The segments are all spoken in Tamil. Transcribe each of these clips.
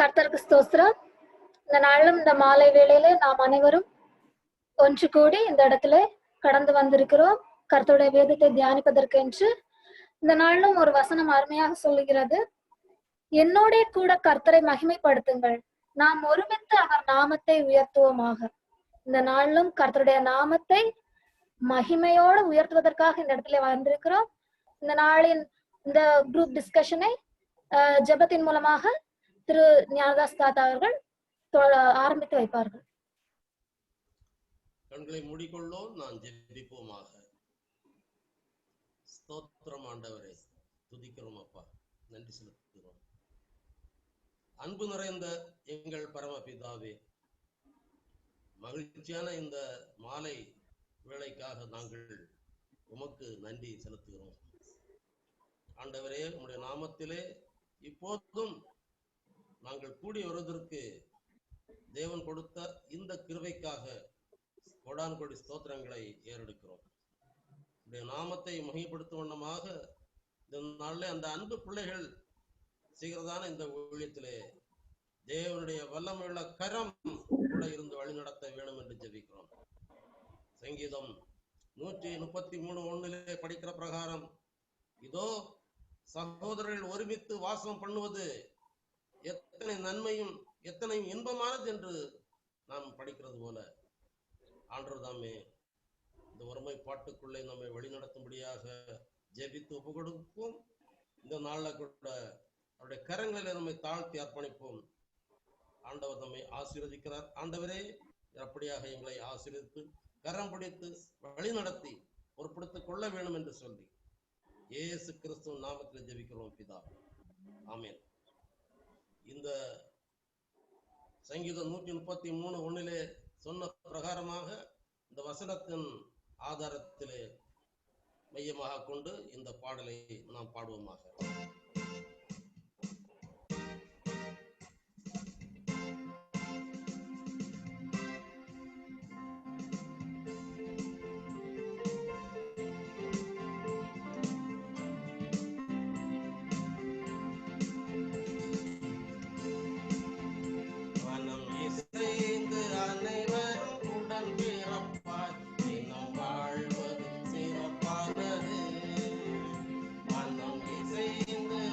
கர்த்தருக்கு ஸ்தோத்திரம். இந்த நாளும் இந்த மாலை வேளையில நாம் அனைவரும் ஒன்று கூடி இந்த இடத்துல கடந்து வந்திருக்கிறோம் கர்த்தருடைய வேதத்தை தியானிப்பதற்கென்று. இந்த நாளிலும் ஒரு வசனம் அருமையாக சொல்லுகிறது, என்னோட கூட கர்த்தரை மகிமைப்படுத்துங்கள், நாம் ஒருமித்து அவர் நாமத்தை உயர்த்துவோமாக. இந்த நாளிலும் கர்த்தருடைய நாமத்தை மகிமையோடு உயர்த்துவதற்காக இந்த இடத்துல வந்திருக்கிறோம். இந்த நாளின் இந்த குரூப் டிஸ்கஷனை ஜெபத்தின் மூலமாக திரு ஞானதாஸ் தாத்தா அவர்கள் ஆரம்பித்து வைப்பார்கள். கண்களை மூடிக்கொள்ளோம், நான் ஜெபிப்போமாக. ஸ்தோத்திரம் ஆண்டவரே, துதிக்கிறோம் அப்பா, நன்றி செலுத்துகிறோம். அன்பு நிறைந்த எங்கள் பரமபிதாவே, மகிழ்ச்சியான இந்த மாலை வேளைக்காக நாங்கள் உமக்கு நன்றி செலுத்துகிறோம். ஆண்டவரே, உம்முடைய நாமத்திலே இப்போதும் நாங்கள் கூடி வருவதற்கு தேவன் கொடுத்த இந்த கிருபைக்காக கோடான் கோடி ஸ்தோத்திரங்களை ஏறெடுக்கிறோம். உடைய நாமத்தை மகிமைப்படுத்தும் வண்ணமாக இந்த நாளிலே அந்த அன்பு பிள்ளைகள் செய்கிறதான இந்த ஊழியத்திலே தேவனுடைய வல்லமையுள்ள கரம் கூட இருந்து வழி நடத்த வேணும் என்று ஜெபிக்கிறோம். சங்கீதம் 133:1 படிக்கிற பிரகாரம், இதோ சகோதரர்கள் ஒருமித்து வாசம் பண்ணுவது எத்தனை நன்மையும் எத்தனை இன்பமானது என்று நாம் படிக்கிறது போல, ஆண்டவர் தாமே இந்த ஒருமைப்பாட்டுக்குள்ளே நம்மை வழிநடத்தும்படியாக ஜெபித்து ஒப்பு கொடுப்போம். இந்த நாளில் கூட அவருடைய கரங்களில் நம்மை தாழ்த்தி அர்ப்பணிப்போம். ஆண்டவர் நம்மை ஆசீர்வதிக்கிறார். ஆண்டவரே, அப்படியாக எங்களை ஆசீர்வதித்து கரம் பிடித்து வழி நடத்தி பொறுப்படுத்திக் கொள்ள வேண்டும் என்று சொல்லி இயேசு கிறிஸ்துவின் நாமத்தில் ஜெபிக்கிறோம் பிதா, ஆமென். இந்த சங்கீதம் 133:1 சொன்ன பிரகாரமாக இந்த வசனத்தின் ஆதாரத்திலே மையமாக கொண்டு இந்த பாடலை நாம் பாடுவோமாக. வாழ்வது சிறப்பானது, மனம் இசைந்து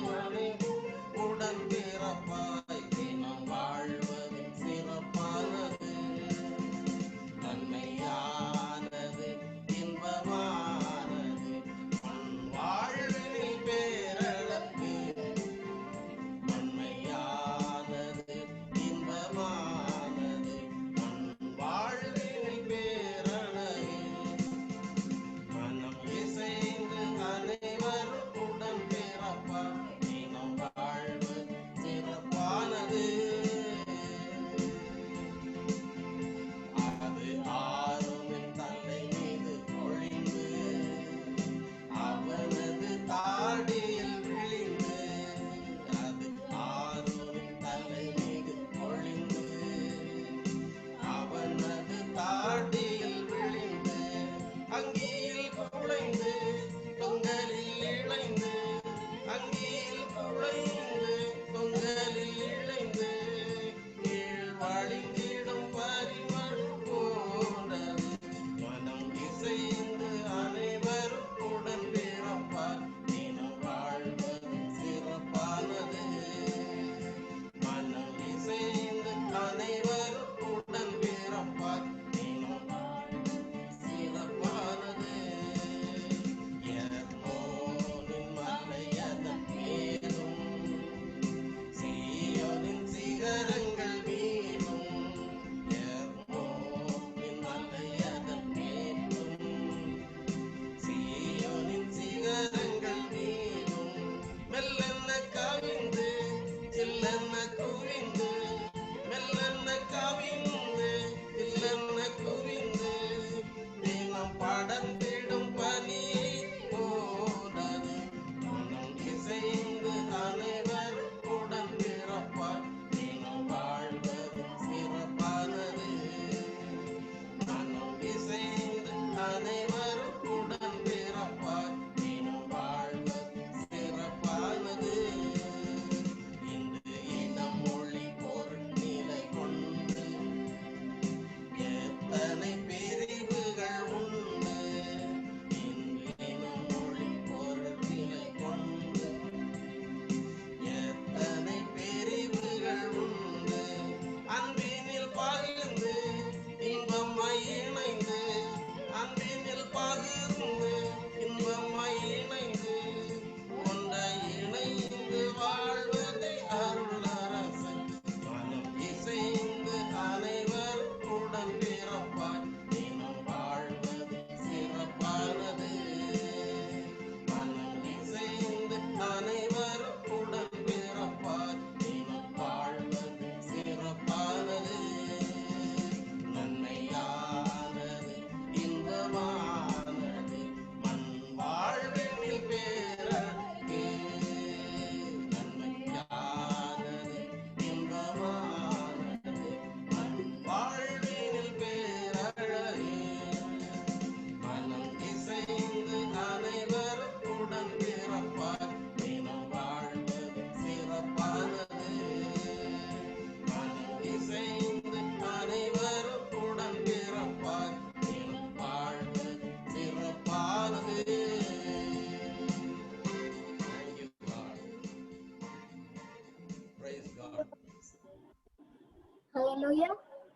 ஹல்லேலூயா.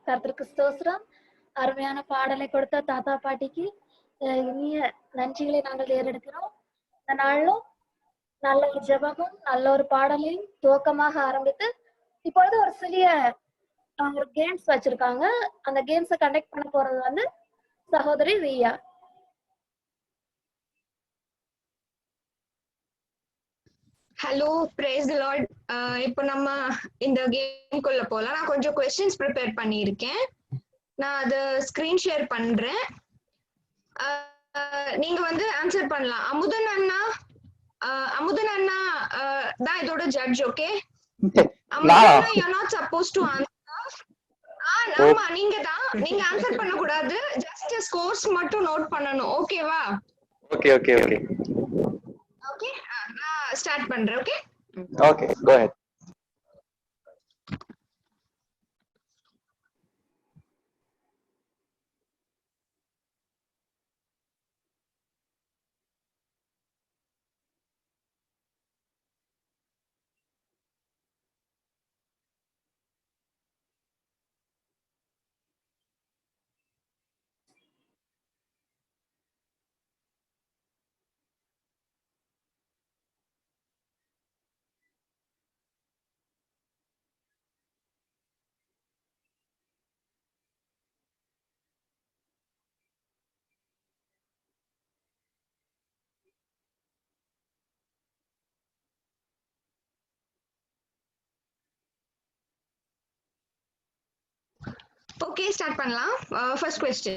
கர்த்தருக்கு ஸ்தோத்திரம். அருமையான பாடலை கொடுத்த தாத்தா பாட்டிக்கு இனிய நன்றிகளை நாங்கள் ஏறெடுக்கிறோம். இந்த நாளிலும் நல்ல ஒரு ஜெபமும் நல்ல ஒரு பாடலையும் துவக்கமாக ஆரம்பித்து இப்பொழுது ஒரு சிறிய ஒரு கேம்ஸ் வச்சிருக்காங்க. அந்த கேம்ஸை கண்டக்ட் பண்ண போறது வந்து சகோதரி Riya. Hello, praise the lord. இப்போ நம்ம இந்த கேம்குள்ள போலாம். நான் கொஞ்சம் கொஸ்டின்ஸ் ப்ரிப்பேர் பண்ணியிருக்கேன். நான் அதை ஸ்கிரீன் ஷேர் பண்றேன். நீங்க வந்து ஆன்சர் பண்ணலாம். அமுதன் அண்ணா தான் இதோட judge. Okay, Amudhan Anna, you are not suppose to answer. ஆமா, நீங்க தான். நீங்க ஆன்சர் பண்ண கூடாது, ஜஸ்ட் ஸ்கோர்ஸ் மட்டும் நோட் பண்ணணும். ஓகேவா? ஓகே ஓகே ஓகே ஓகே, நான் ஸ்டார்ட் பண்றேன். Okay okay, go ahead. Okay, start பண்ணலாம். First question.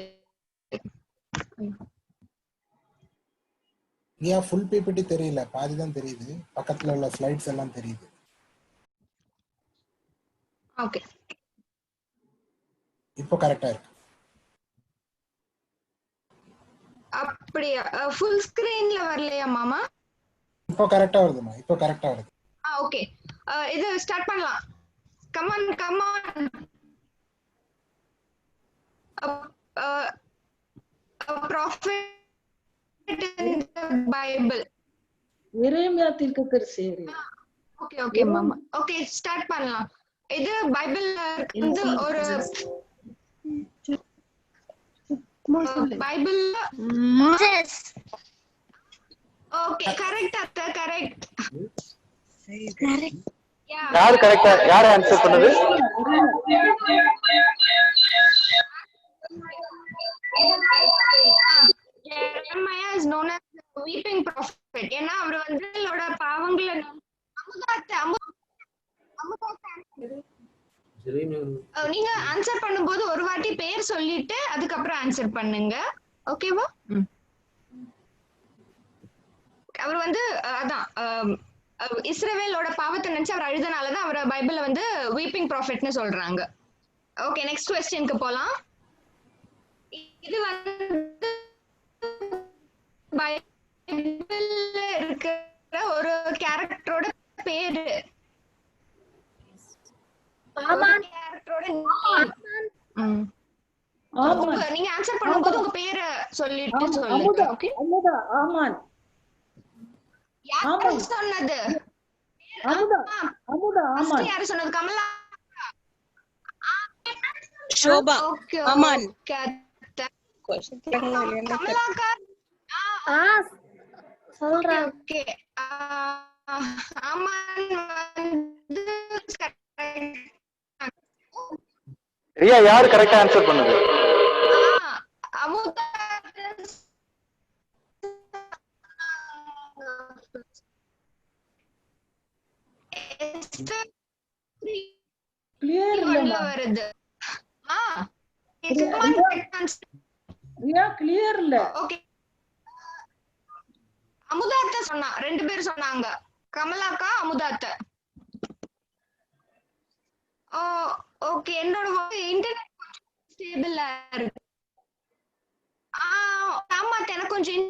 ஏன் ஃபுல் பிபிடி தெரியல, பாதி தான் தெரியுது. பக்கத்துல உள்ள ஸ்லைட்ஸ் எல்லாம் தெரியுது. ஓகே, இப்போ கரெக்டா இருக்கு. அப்படியே ஃபுல் ஸ்கிரீன்ல வரலையா மாமா? இப்போ கரெக்டா வருதுமா, இப்போ கரெக்டா வருது. ஓகே, இது ஸ்டார்ட் பண்ணலாம். Come on come on. prophet in the Bible. எரேமியா தீர்க்கதரிசி. ஓகே ஓகே மாமா. ஓகே, ஸ்டார்ட் பண்ணலாம். இது பைபிள்ல இருந்து ஒரு பைபிள்ல மோசஸ். ஓகே, கரெக்ட் அத்த, கரெக்ட். யாரு கரெக்டா, யாரு ஆன்சர் பண்ணது? Jeremiah is known as the weeping prophet. ஏன்னா அவர் வந்து அவரோட பாவங்களை நீங்க ஆன்சர் பண்ணும்போது ஒரு வாட்டி பேர் சொல்லிட்டு அதுக்கப்புறம் ஆன்சர் பண்ணுங்க. ஓகேவா? அவர் வந்து அதான் இஸ்ரவேலோட பாவத்தை நினைச்சு அவர் அழுதனாலதான் அவரை பைபிள்ல வந்து வீப்பிங் ப்ராஃபெட்னு சொல்றாங்க. ஓகே, நெக்ஸ்ட் क्वेश्चनக்கு போலாம். இது வந்து பைபிள்ல இருக்கிற ஒரு கேரக்டரோட பேரு. ஆமான். கேரக்டரோட ஆமான். நீங்க ஆன்சர் பண்ணும்போது உங்க பேரை சொல்லிட்டு சொல்லுங்க. ஓகே, அமுதா. ஆமான். யாரு சொன்னது? அமுதா. அமுதா. ஆமான். யாரு சொன்னது? கமலா, शोभा, अमन, கமலாக்கா. சொல்றேன். ஓகே, அமன் வந்து ரியா, யாரு கரெக்டா ஆன்சர் பண்ணது? அமுதா. கிளியர் இல்ல. வருது. ரியா கிளியர் இல்ல. ஓகே, அமுதாத்த சொன்னா, ரெண்டு பேர் சொன்னாங்க, கமலாக்கா, அமுதாத்த. ஓகே, என்னோட இன்டர்நெட் கொஞ்சம் ஸ்டேபிளா இருக்கு. ஆமா, எனக்கு கொஞ்சம்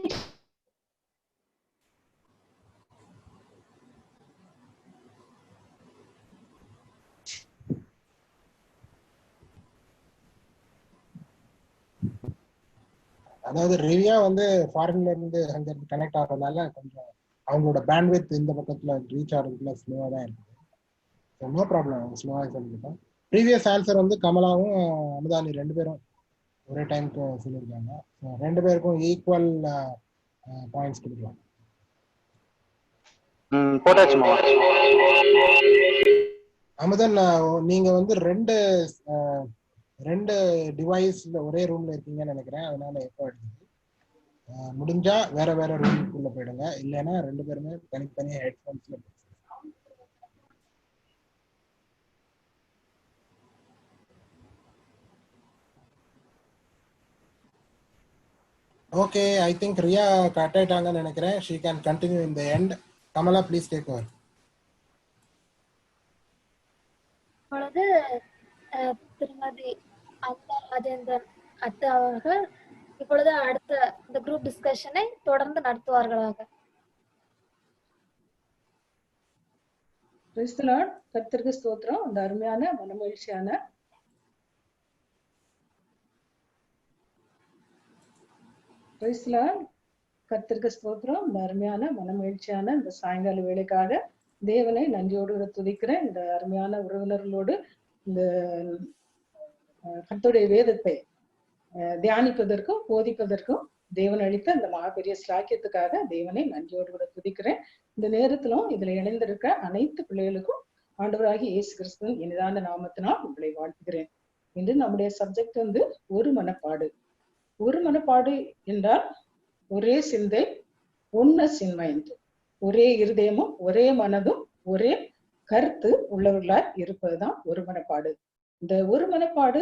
அதாவது ரியா வந்து ஃபாரின்ல இருந்து அங்க இருந்து கனெக்ட் ஆகிறதுனால கொஞ்சம் அவங்களோட பேண்ட்வித் இந்த பக்கத்துல ரீச் ஆகிறதுக்குள்ள ஸ்லோவா தான் இருக்குது. நோ ப்ராப்ளம், ஸ்லோவா சொல்லிட்டோம். ப்ரீவியஸ் ஆன்சர் வந்து கமலாவும் அமுதானி ரெண்டு பேரும் ஒரே டைம்க்கு சொல்லியிருக்காங்க. ரெண்டு பேருக்கும் ஈக்குவல் பாயிண்ட்ஸ் கொடுக்கலாம். போட்டாச்சுமா. அமுதன், நீங்க வந்து ரெண்டு டிவைஸ்ல ஒரே ரூம்ல இருக்கீங்கன்னு நினைக்கிறேன். அதனால எப்போ எடுத்தது முடிஞ்சா வேற வேற ரூமுக்குள்ள போயிடுங்க. இல்லைன்னா ரெண்டு பேருமே தனித்தனியா ஹெட்ஃபோன்ஸ்ல. Okay, I think Riya cut ஆயிட்டாங்கன்னு நினைக்கிறேன். She can continue in the end. Kamala please take over. இப்பொழுது திருமதி அம்மா ராஜேந்திரன் அத்தை அவர்கள் இப்பொழுது அடுத்த இந்த குரூப் டிஸ்கஷனை தொடர்ந்து நடத்துவார்களாக. கர்த்தருக்கு ஸ்தோத்திரம். அந்த அருமையான மனமகிழ்ச்சியான கர்த்தருக்கு ஸ்தோத்திரம். இந்த அருமையான மனமகிழ்ச்சியான இந்த சாயங்கால வேலைக்காக தேவனை நன்றியோடு துதிக்கிறேன். இந்த அருமையான உறவினர்களோடு இந்த கர்த்தருடைய வேதத்தை தியானிப்பதற்கும் போதிப்பதற்கும் தேவன் அளித்த இந்த மகாபெரிய ஸ்லாக்கியத்துக்காக தேவனை நன்றியோடு கூட துதிக்கிறேன். இந்த நேரத்திலும் இதுல இணைந்திருக்க அனைத்து பிள்ளைகளுக்கும் ஆண்டவராகி இயேசு கிறிஸ்துவின் இனிதான நாமத்தினால் உங்களை வாழ்த்துகிறேன். இன்று நம்முடைய சப்ஜெக்ட் வந்து ஒரு மனப்பாடு. ஒரு மனப்பாடு என்றால் ஒரே சிந்தை, ஒன்னஸ் இன் மைண்ட், ஒரே இருதயமும் ஒரே மனதும் ஒரே கருத்து உள்ளவர்களாய் இருப்பதுதான் ஒரு மனப்பாடு. இந்த ஒரு மனப்பாடு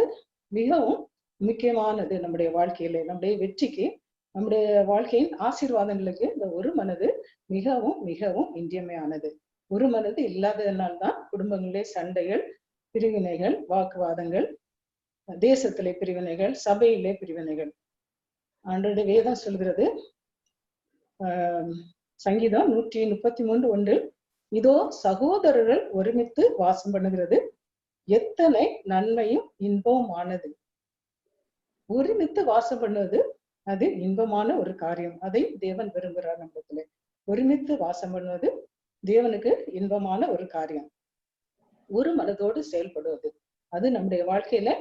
மிகவும் முக்கியமானது நம்முடைய வாழ்க்கையில. நம்முடைய வெற்றிக்கு, நம்முடைய வாழ்க்கையின் ஆசீர்வாதங்களுக்கு இந்த ஒரு மனது மிகவும் மிகவும் இன்றியமையானது. ஒரு மனது இல்லாததனால்தான் குடும்பங்களிலே சண்டைகள், பிரிவினைகள், வாக்குவாதங்கள், தேசத்திலே பிரிவினைகள், சபையிலே பிரிவினைகள். ஆண்டோட வேதம் சொல்கிறது, சங்கீதம் 133:1, இதோ சகோதரர்கள் ஒருமித்து வாசம் பண்ணுகிறது, எத்தனை நன்மையும் இன்பமும் ஆனது. ஒருமித்து வாசம் பண்ணுவது அது இன்பமான ஒரு காரியம். அதை தேவன் விரும்புகிறார். நம்மத்துல ஒருமித்து வாசம் பண்ணுவது தேவனுக்கு இன்பமான ஒரு காரியம். ஒரு மனதோடு செயல்படுவது அது நம்முடைய வாழ்க்கையில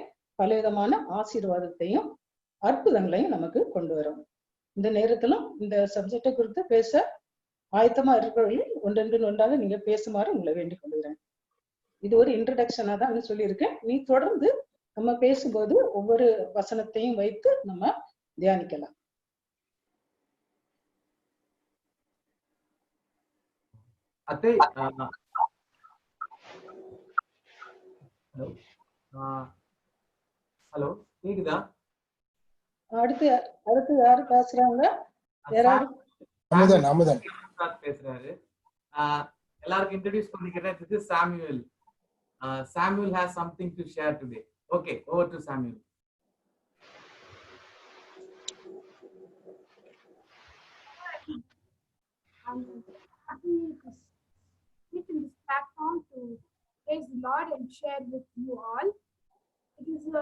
பலவிதமான ஆசீர்வாதத்தையும் அற்புதங்களையும் நமக்கு கொண்டு வரும். இந்த நேரத்திலும் இந்த சப்ஜெக்டை குறித்து பேச ஆயத்தமா இருக்கிறவர்கள் ஒன்றென்று ஒன்றாக நீங்க பேசுமாறு உங்களை வேண்டிக் கொள்கிறேன். இது ஒரு இன்ட்ரடக்ஷனா தான் சொல்லியிருக்கேன். நீ தொடர்ந்து நம்ம பேசும்போது ஒவ்வொரு வசனத்தையும் வைத்து நம்ம தியானிக்கலாம். அத்தை, ஹலோ கேக்குதா? அடுத்து யாரு பேசுறாங்க? அமுதன் பேசுறாரு. எல்லாருக்கும் இன்ட்ரோடியூஸ் பண்ணிக்கிறேன். This is Samuel. Samuel has something to share today. Okay, over to Samuel. I'm happy to sit in this platform to praise the Lord and share with you all. It is an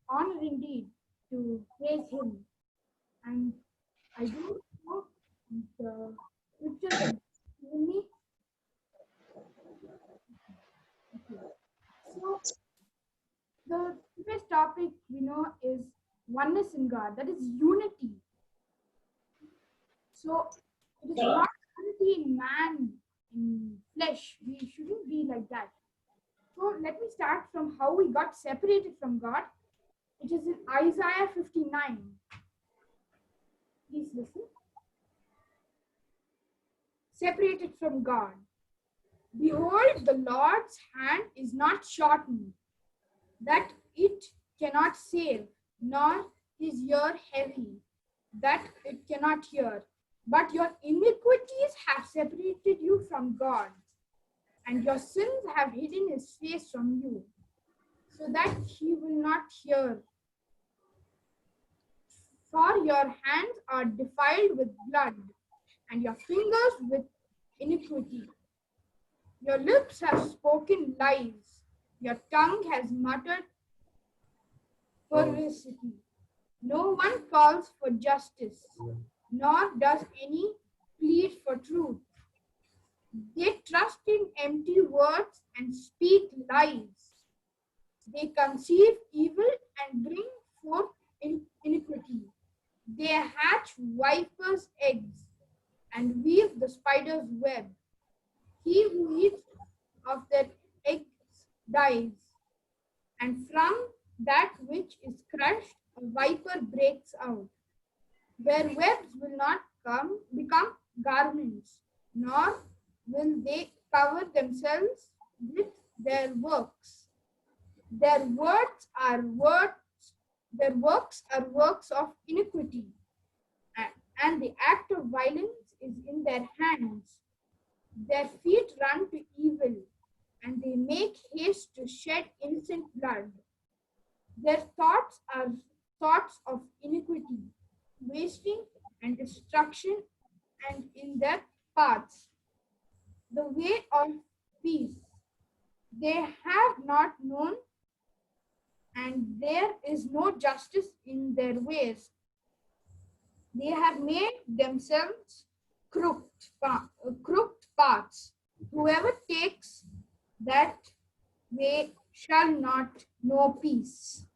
honor indeed to praise Him, and I do know the scriptures that given me. So the today's topic we know is oneness in God, that is unity. So it is not unity in man, in flesh. We shouldn't be like that. So let me start from how we got separated from God. It is in Isaiah 59. Please listen. Separated from God. Behold, the Lord's hand is not shortened, that it cannot save, nor his ear heavy, that it cannot hear. But your iniquities have separated you from God, and your sins have hidden his face from you, so that he will not hear. For your hands are defiled with blood, and your fingers with iniquity. Your lips have spoken lies, your tongue has muttered perversity. No one calls for justice, nor does any plead for truth. They trust in empty words and speak lies. They conceive evil and bring forth iniquity. They hatch vipers' eggs and weave the spider's web. He who eats of their eggs dies, and from that which is crushed, a viper breaks out. Their webs will not become garments, nor will they cover themselves with their works. Their works are works of iniquity, and the act of violence is in their hands. Their feet run to evil, and they make haste to shed innocent blood. Their thoughts are thoughts of iniquity, wasting and destruction, and in their paths the way of peace they have not known, and there is no justice in their ways. They have made themselves crooked paths. Whoever takes that way shall not know peace.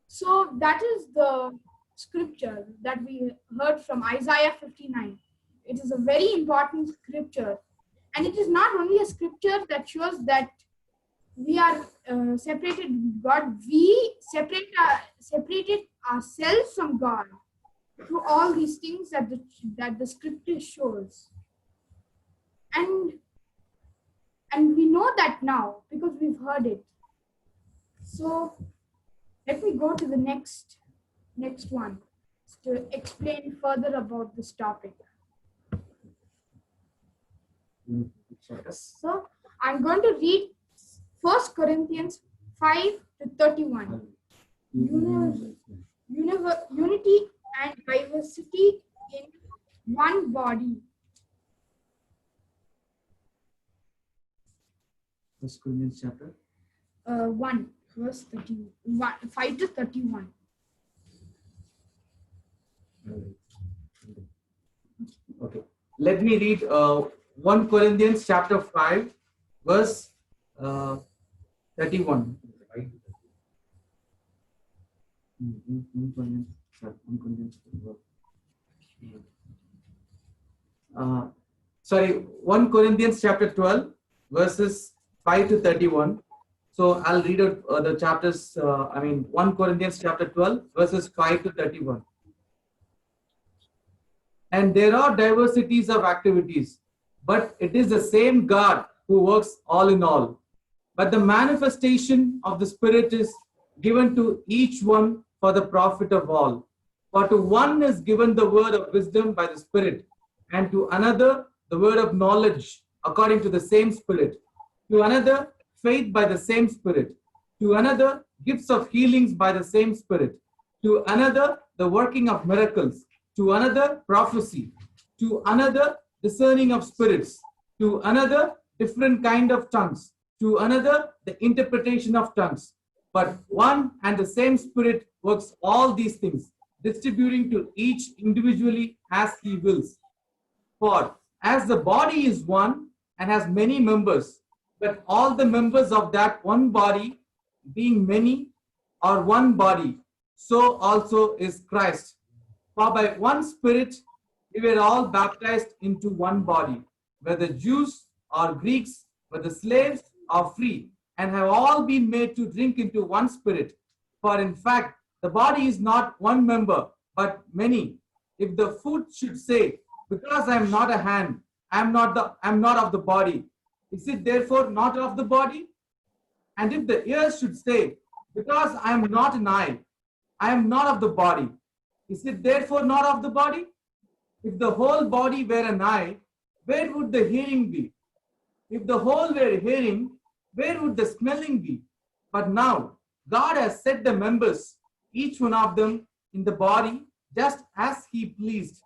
So that is the scripture that we heard from Isaiah 59. It is a very important scripture, and it is not only a scripture that shows that we are separated with God. We separated ourselves from God through all these things that the scripture shows, and we know that now because we've heard it. So let me go to the next one to explain further about this topic. So I'm going to read 1 Corinthians 5 to 31. Unity and diversity in one body. 1 Corinthians chapter 1 verse 31, 5 to 31. Okay, let me read 1 Corinthians chapter 5 verse 31. Sorry, 1 Corinthians chapter 12 verses 5 to 31. So I'll read out the chapters, 1 Corinthians chapter 12 verses 5 to 31. And there are diversities of activities, but it is the same God who works all in all. But the manifestation of the Spirit is given to each one for the profit of all. For to one is given the word of wisdom by the Spirit, and to another the word of knowledge according to the same Spirit, to another faith by the same Spirit, to another gifts of healings by the same Spirit, to another the working of miracles, to another prophecy, to another discerning of spirits, to another different kind of tongues, to another the interpretation of tongues. But one and the same Spirit works all these things, distributing to each individually as he wills. For as the body is one and has many members, but all the members of that one body, being many, are one body, so also is Christ. For by one Spirit we were all baptized into one body, whether Jews or Greeks, whether slaves or free, and have all been made to drink into one Spirit. For in fact, the body is not one member, but many. If the foot should say, because I am not a hand, I am not of the body, is it therefore not of the body? And if the ear should say, because I am not an eye, I am not of the body, is it therefore not of the body? If the whole body were an eye, where would the hearing be? If the whole were hearing, where would the smelling be? But now God has set the members, each one of them, in the body just as he pleased.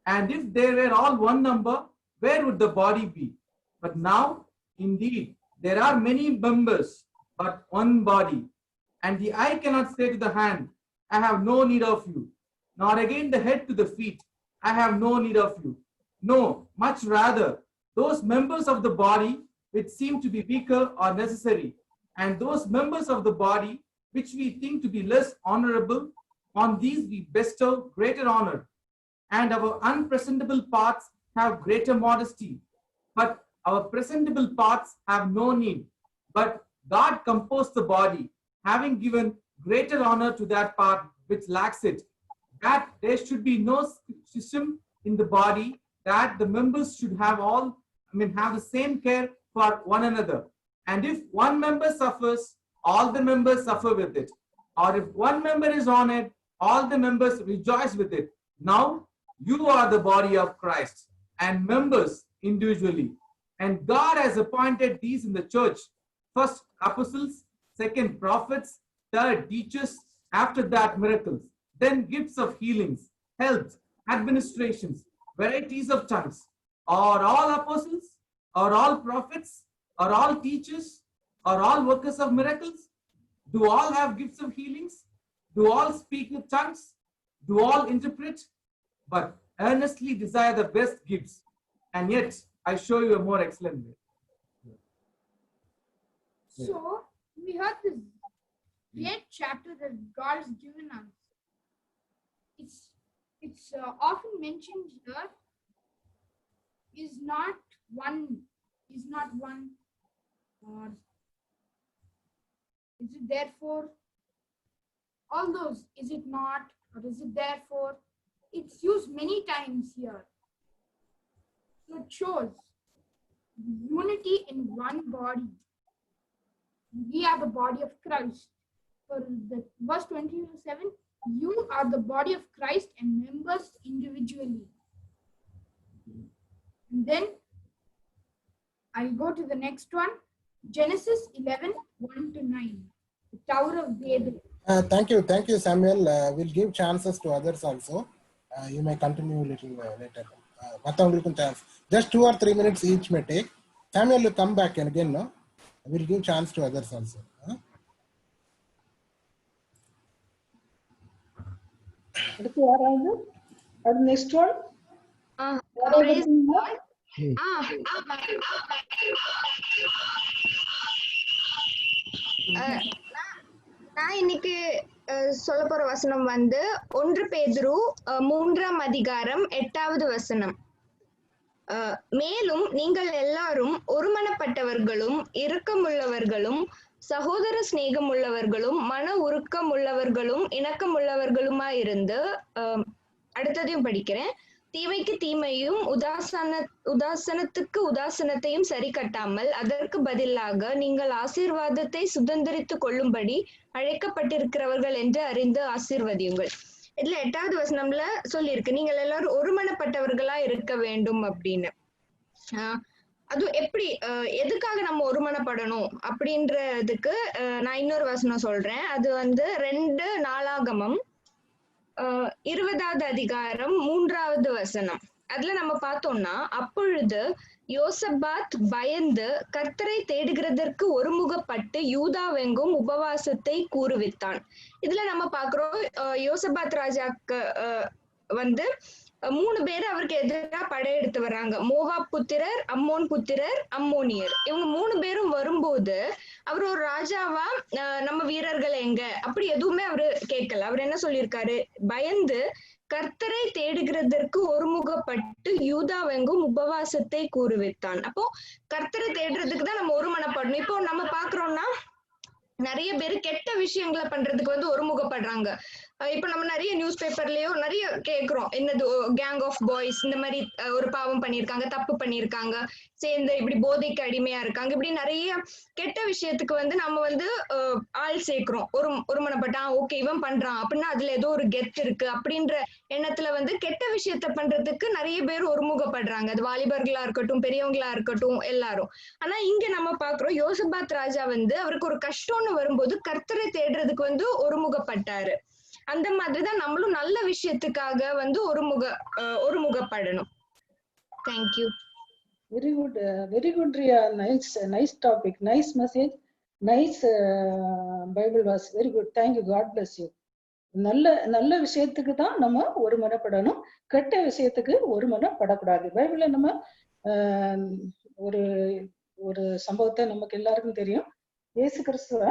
And if they were all one number, where would the body be? But now, indeed, there are many members, but one body. And the eye cannot say to the hand, I have no need of you, nor again the head to the feet, I have no need of you. No, much rather, those members of the body which seem to be weaker are necessary, and those members of the body which we think to be less honorable, on these we bestow greater honor, and our unpresentable parts have greater modesty, but our presentable parts have no need. But God composed the body, having given greater honor to that part which lacks it, that there should be no schism in the body, that the members should have have the same care for one another. And if one member suffers, all the members suffer with it. Or if one member is honored, all the members rejoice with it. Now you are the body of Christ and members individually. And God has appointed these in the church: first apostles, second prophets, third teachers, after that miracles, then gifts of healings, health, administrations, varieties of tongues. Are all apostles? Are all prophets? Are all teachers? Are all workers of miracles? Do all have gifts of healings? Do all speak with tongues? Do all interpret? But earnestly desire the best gifts, and yet I show you a more excellent way. So we heard this great chapter that God has given us. It's often mentioned here. Is not one, or is it therefore? All those, is it not, or is it therefore? It's used many times here. So it shows unity in one body. We are the body of Christ. For the verse 27, you are the body of Christ and members individually. And then I'll go to the next one, Genesis 11, 1-9, the Tower of Babel. Thank you, Samuel. We'll give chances to others also. You may continue a little later. Mathavangulukum chance. Just 2 or 3 minutes each may take. Samuel will come back and again, no? We'll give chance to others also. அடுத்து யாராவது? Next one. praise God. நான் இன்னைக்கு சொல்ல போற வசனம் வந்து 1 பேதுரு 3ஆம் அதிகாரம் 8வது வசனம். மேலும் நீங்கள் எல்லாரும் ஒருமனப்பட்டவர்களும் இரக்கமுள்ளவர்களும் சகோதர சிநேகம் உள்ளவர்களும் மன உருக்கம் உள்ளவர்களும் இணக்கம் உள்ளவர்களுமாயிருந்து அடுத்ததையும் படிக்கிறேன். தீமைக்கு தீமையும் உதாசனத்துக்கு உதாசனத்தையும் சரி கட்டாமல் அதற்கு பதிலாக நீங்கள் ஆசீர்வாதத்தை சுதந்திரித்துக் கொள்ளும்படி அழைக்கப்பட்டிருக்கிறவர்கள் என்று அறிந்து ஆசீர்வதியுங்கள். இதுல 8வது வசனம்ல சொல்லியிருக்கு, நீங்கள் எல்லாரும் ஒருமனப்பட்டவர்களா இருக்க வேண்டும் அப்படின்னு. அது எப்படி, எதுக்காக நம்ம ஒருமனப்படணும் அப்படின்றதுக்கு நான் இன்னொரு வசனம் சொல்றேன். அது வந்து 2 நாளாகமம் 20வது அதிகாரம் 3வது வசனம். அதுல நம்ம பார்த்தோம்னா, அப்பொழுது யோசபாத் பயந்து கர்த்தரை தேடுகிறதற்கு ஒருமுகப்பட்டு யூதாவெங்கும் உபவாசத்தை கூறுவித்தான். இதுல நம்ம பாக்குறோம், யோசபாத் ராஜாக்கு வந்து 3 பேர் அவருக்கு எதிராக படையெடுத்து வர்றாங்க. மோவாப் புத்திரர், அம்மோன் புத்திரர், அம்மோனியர். இவங்க 3 பேரும் வரும்போது அவர் ஒரு ராஜாவா நம்ம வீரர்கள் எங்க அப்படி எதுவுமே அவரு கேட்கல. அவர் என்ன சொல்லியிருக்காரு, பயந்து கர்த்தரை தேடுகிறதற்கு ஒருமுகப்பட்டு யூதாவெங்கும் உபவாசத்தை கூறுவித்தான். அப்போ கர்த்தரை தேடுறதுக்கு தான் நம்ம ஒருமனப்படணும். இப்போ நம்ம பாக்குறோம்னா நிறைய பேர் கெட்ட விஷயங்களை பண்றதுக்கு வந்து ஒருமுகப்படுறாங்க. இப்ப நம்ம நிறைய நியூஸ் பேப்பர்லயோ நிறைய கேக்குறோம், என்னது கேங் ஆஃப் பாய்ஸ் இந்த மாதிரி ஒரு பாவம் பண்ணிருக்காங்க, தப்பு பண்ணிருக்காங்க, சேர்ந்து இப்படி போதைக்கு அடிமையா இருக்காங்க, இப்படி நிறைய கெட்ட விஷயத்துக்கு வந்து நம்ம வந்து ஆள் சேர்க்கிறோம். ஒருமனப்பட்டா ஓகே இவன் பண்றான் அப்படின்னா அதுல ஏதோ ஒரு கெத் இருக்கு அப்படின்ற எண்ணத்துல வந்து கெட்ட விஷயத்த பண்றதுக்கு நிறைய பேர் ஒருமுகப்படுறாங்க. அது வாலிபர்களா இருக்கட்டும், பெரியவங்களா இருக்கட்டும், எல்லாரும். ஆனா இங்க நம்ம பாக்குறோம், யோசபாத் ராஜா வந்து அவருக்கு ஒரு கஷ்டம்னு வரும்போது கர்த்தரை தேடுறதுக்கு வந்து ஒருமுகப்பட்டாரு. அந்த மாதிரிதான் நம்மளும் நல்ல விஷயத்துக்காக வந்து ஒருமுகப்படணும். Thank you. Very good Riya. Nice topic, nice message, nice Bible verse. Very good, thank you, God bless you. நல்ல விஷயத்துக்கு தான் நம்ம ஒருமனப்படணும், கெட்ட விஷயத்துக்கு ஒருமனப்படக்கூடாது. பைபிள்ல நம்ம ஒரு சம்பவத்தை நமக்கு எல்லாருக்கும் தெரியும். இயேசு கிறிஸ்துவ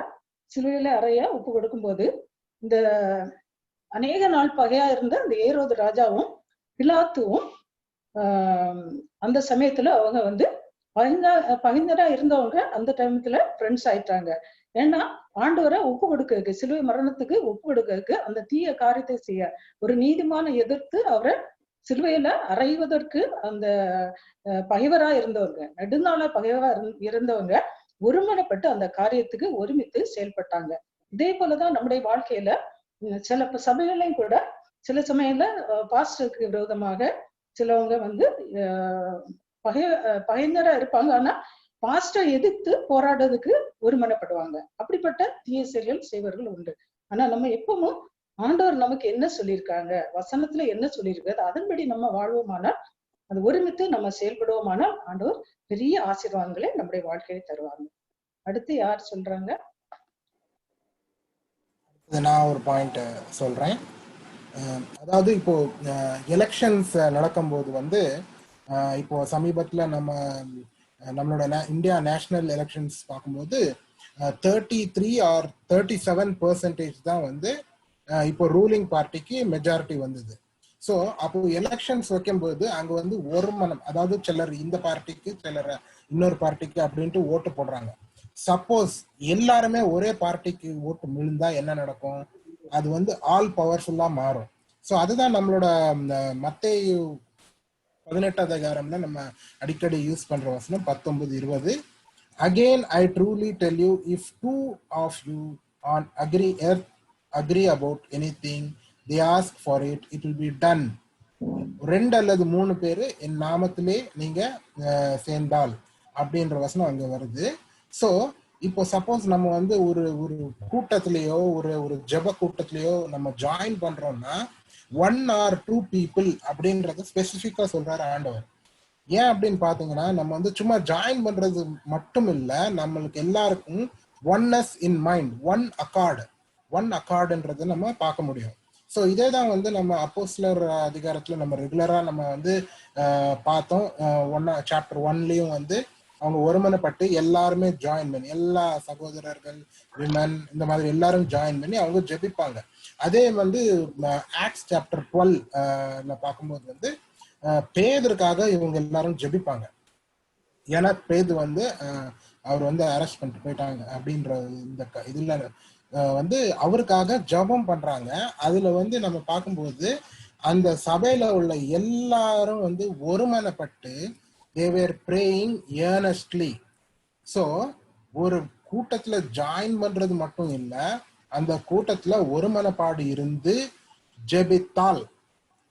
சிலுவையில அறைய ஒப்பு கொடுக்கும்போது இந்த அநேக நாள் பகையா இருந்த அந்த ஏரோது ராஜாவும் பிலாத்துவும் அந்த சமயத்துல அவங்க வந்து பகிர்ந்தரா இருந்தவங்க அந்த டைமத்துல ஃப்ரெண்ட்ஸ் ஆயிட்டாங்க. ஏன்னா ஆண்டவரை ஒப்பு கொடுக்க, சிலுவை மரணத்துக்கு ஒப்பு கொடுக்க, அந்த தீய காரியத்தை செய்ய ஒரு நீதிமான எதிர்த்து அவரை சிலுவையில அறைவதற்கு அந்த பகைவரா இருந்தவங்க, நெடுநாள பகைவரா இருந்தவங்க ஒருமனப்பட்டு அந்த காரியத்துக்கு ஒருமித்து செயல்பட்டாங்க. இதே போலதான் நம்முடைய வாழ்க்கையில சில சபைகளையும் கூட சில சமயம்ல பாஸ்டருக்கு விரோதமாக சிலவங்க வந்து பகைஞரா இருப்பாங்க. ஆனா பாஸ்டர் எதிர்த்து போராடுறதுக்கு ஒருமனப்படுவாங்க. அப்படிப்பட்ட தீய செயல்கள் செய்வர்கள் உண்டு. ஆனா நம்ம எப்பவும் ஆண்டவர் நமக்கு என்ன சொல்லியிருக்காங்க, வசனத்துல என்ன சொல்லியிருக்காரு, அதன்படி நம்ம வாழ்வோமானால், அது ஒருமித்து நம்ம செயல்படுவோமானால் ஆண்டவர் பெரிய ஆசீர்வாதங்களை நம்முடைய வாழ்க்கையை தருவாங்க. அடுத்து யார் சொல்றாங்க? நான் ஒரு பாயிண்ட் சொல்றேன். அதாவது இப்போ எலெக்ஷன்ஸ் நடக்கும்போது வந்து இப்போ சமீபத்துல நம்மளோட இந்தியா நேஷனல் எலெக்ஷன்ஸ் பார்க்கும்போது 33 or 37% தான் வந்து இப்போ ரூலிங் பார்ட்டிக்கு மெஜாரிட்டி வந்தது. ஸோ அப்போ எலெக்ஷன்ஸ் வைக்கும்போது அங்க வந்து ஒரு மனம், அதாவது சிலர் இந்த பார்ட்டிக்கு சிலர் இன்னொரு பார்ட்டிக்கு அப்படின்ட்டு ஓட்டு போடுறாங்க. சப்போஸ் எல்லாருமே ஒரே பார்ட்டிக்கு ஓட்டு விழுந்தா என்ன நடக்கும்? அது வந்து ஆல் பவர்ஃபுல்லா மாறும். ஸோ அதுதான் நம்மளோட மத்தேயு 18வது அதிகாரம்ல நம்ம அடிக்கடி யூஸ் பண்ற வசனம் 19-20. Again I truly tell you, if two of you on agree about anything they ask for it, it will be done. 2 அல்லது 3 பேரு என் நாமத்திலே நீங்க சேர்ந்தால் அப்படின்ற வசனம் அங்க வருது. ஸோ இப்போ சப்போஸ் நம்ம வந்து ஒரு கூட்டத்திலேயோ ஒரு ஜெப கூட்டத்திலேயோ நம்ம ஜாயின் பண்றோம்னா 1 or 2 people அப்படின்றத ஸ்பெசிஃபிக்கா சொல்றாரு ஆண்டவர். ஏன் அப்படின்னு பாத்தீங்கன்னா நம்ம வந்து சும்மா ஜாயின் பண்றது மட்டும் இல்ல, நம்மளுக்கு எல்லாருக்கும் ஒன்னஸ் இன் மைண்ட், ஒன் அக்கார்டுன்றதை நம்ம பார்க்க முடியும். ஸோ இதே தான் வந்து நம்ம அப்போஸ்தலர் அதிகாரத்துல நம்ம ரெகுலரா நம்ம வந்து பார்த்தோம். சாப்டர் 1லயும் வந்து அவங்க ஒருமனப்பட்டு எல்லாருமே ஜாயின் பண்ணி, எல்லா சகோதரர்கள், விமன், இந்த மாதிரி எல்லாரும் ஜாயின் பண்ணி அவங்க ஜெபிப்பாங்க. அதே வந்து ஆக்ட்ஸ் சாப்டர் 12 பார்க்கும்போது வந்து பேதுருக்காக இவங்க எல்லாரும் ஜெபிப்பாங்க. ஏன்னா பேது வந்து அவர் வந்து அரெஸ்ட் பண்ணிட்டு போயிட்டாங்க அப்படின்ற இந்த இதுல வந்து அவருக்காக ஜெபம் பண்றாங்க. அதுல வந்து நம்ம பார்க்கும்போது அந்த சபையில உள்ள எல்லாரும் வந்து ஒருமனப்பட்டு they were praying earnestly. So ஒரு கூட்டத்துல ஜாயின் பண்றது மட்டும் இல்ல, அந்த கூட்டத்துல ஒருமனப்பாடு இருந்து ஜெபித்தால்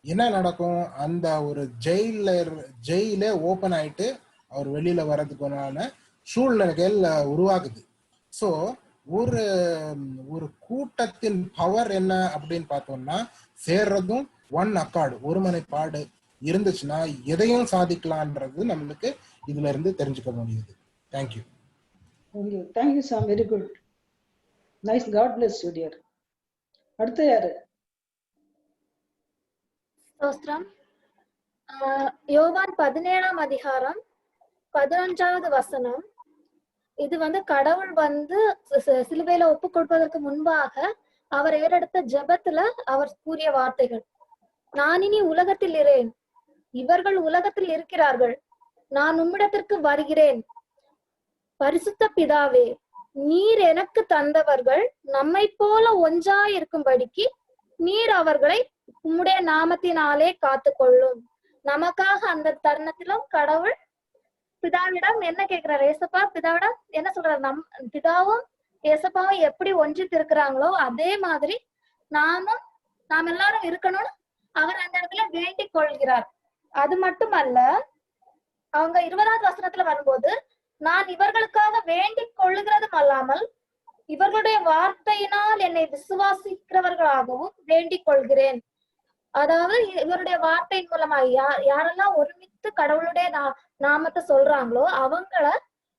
என்ன நடக்கும்? அந்த ஒரு ஜெயிலே ஓபன் ஆயிட்டு அவர் வெளியில வர்றதுக்கான சூழ்நிலைகள் உருவாகுது. ஸோ ஒரு கூட்டத்தின் பவர் என்ன அப்படின்னு பார்த்தோம்னா, சேர்றதும் ஒன் அக்கார்டு, ஒருமனைப்பாடு இருந்துச்சுன்னா எதையும் சாதிக்கலான்றது நம்மளுக்கு இதுல இருந்து தெரிஞ்சுக்க முடியுது. Thank you. Thank you Sam, very good, nice, God bless you dear. அடுத்து யாரு? ஸ்தோத்திரம். யோவான் 17ஆம் அதிகாரம் 11வது வசனம். இது வந்து கடவுள் வந்து சிலுவையில ஒப்பு கொடுப்பதற்கு முன்பாக அவர் ஏறெடுத்த ஜெபத்துல அவர் கூறிய வார்த்தைகள். நான் இனி உலகத்தில் இரேன், இவர்கள் உலகத்தில் இருக்கிறார்கள், நான் உம்மிடத்திற்கு வருகிறேன். பரிசுத்த பிதாவே, நீர் எனக்கு தந்தவர்கள் நம்மை போல ஒன்றாய் இருக்கும்படிக்கு நீர் அவர்களை உம்முடைய நாமத்தினாலே காத்து கொள்ளும். நமக்காக அந்த தருணத்திலும் கடவுள் பிதாவிடம் என்ன கேட்கிறார்? ஏசப்பா பிதாவிடம் என்ன சொல்றாரு? பிதாவும் ஏசப்பாவும் எப்படி ஒன்றித்து இருக்கிறாங்களோ அதே மாதிரி நாம் எல்லாரும் இருக்கணும்னு அவர் அந்த இடத்துல வேண்டிக் கொள்கிறார். அது மட்டுமல்ல, அவங்க 20வது வசனத்துல வரும்போது, நான் இவர்களுக்காக வேண்டிக் கொள்ளுகிறதும் அல்லாமல் இவர்களுடைய வார்த்தையினால் என்னை விசுவாசிக்கிறவர்களாகவும் வேண்டிக் கொள்கிறேன். அதாவது இவருடைய வார்த்தையின் மூலமா யாரெல்லாம் ஒருமித்து கடவுளுடைய நாமத்தை சொல்றாங்களோ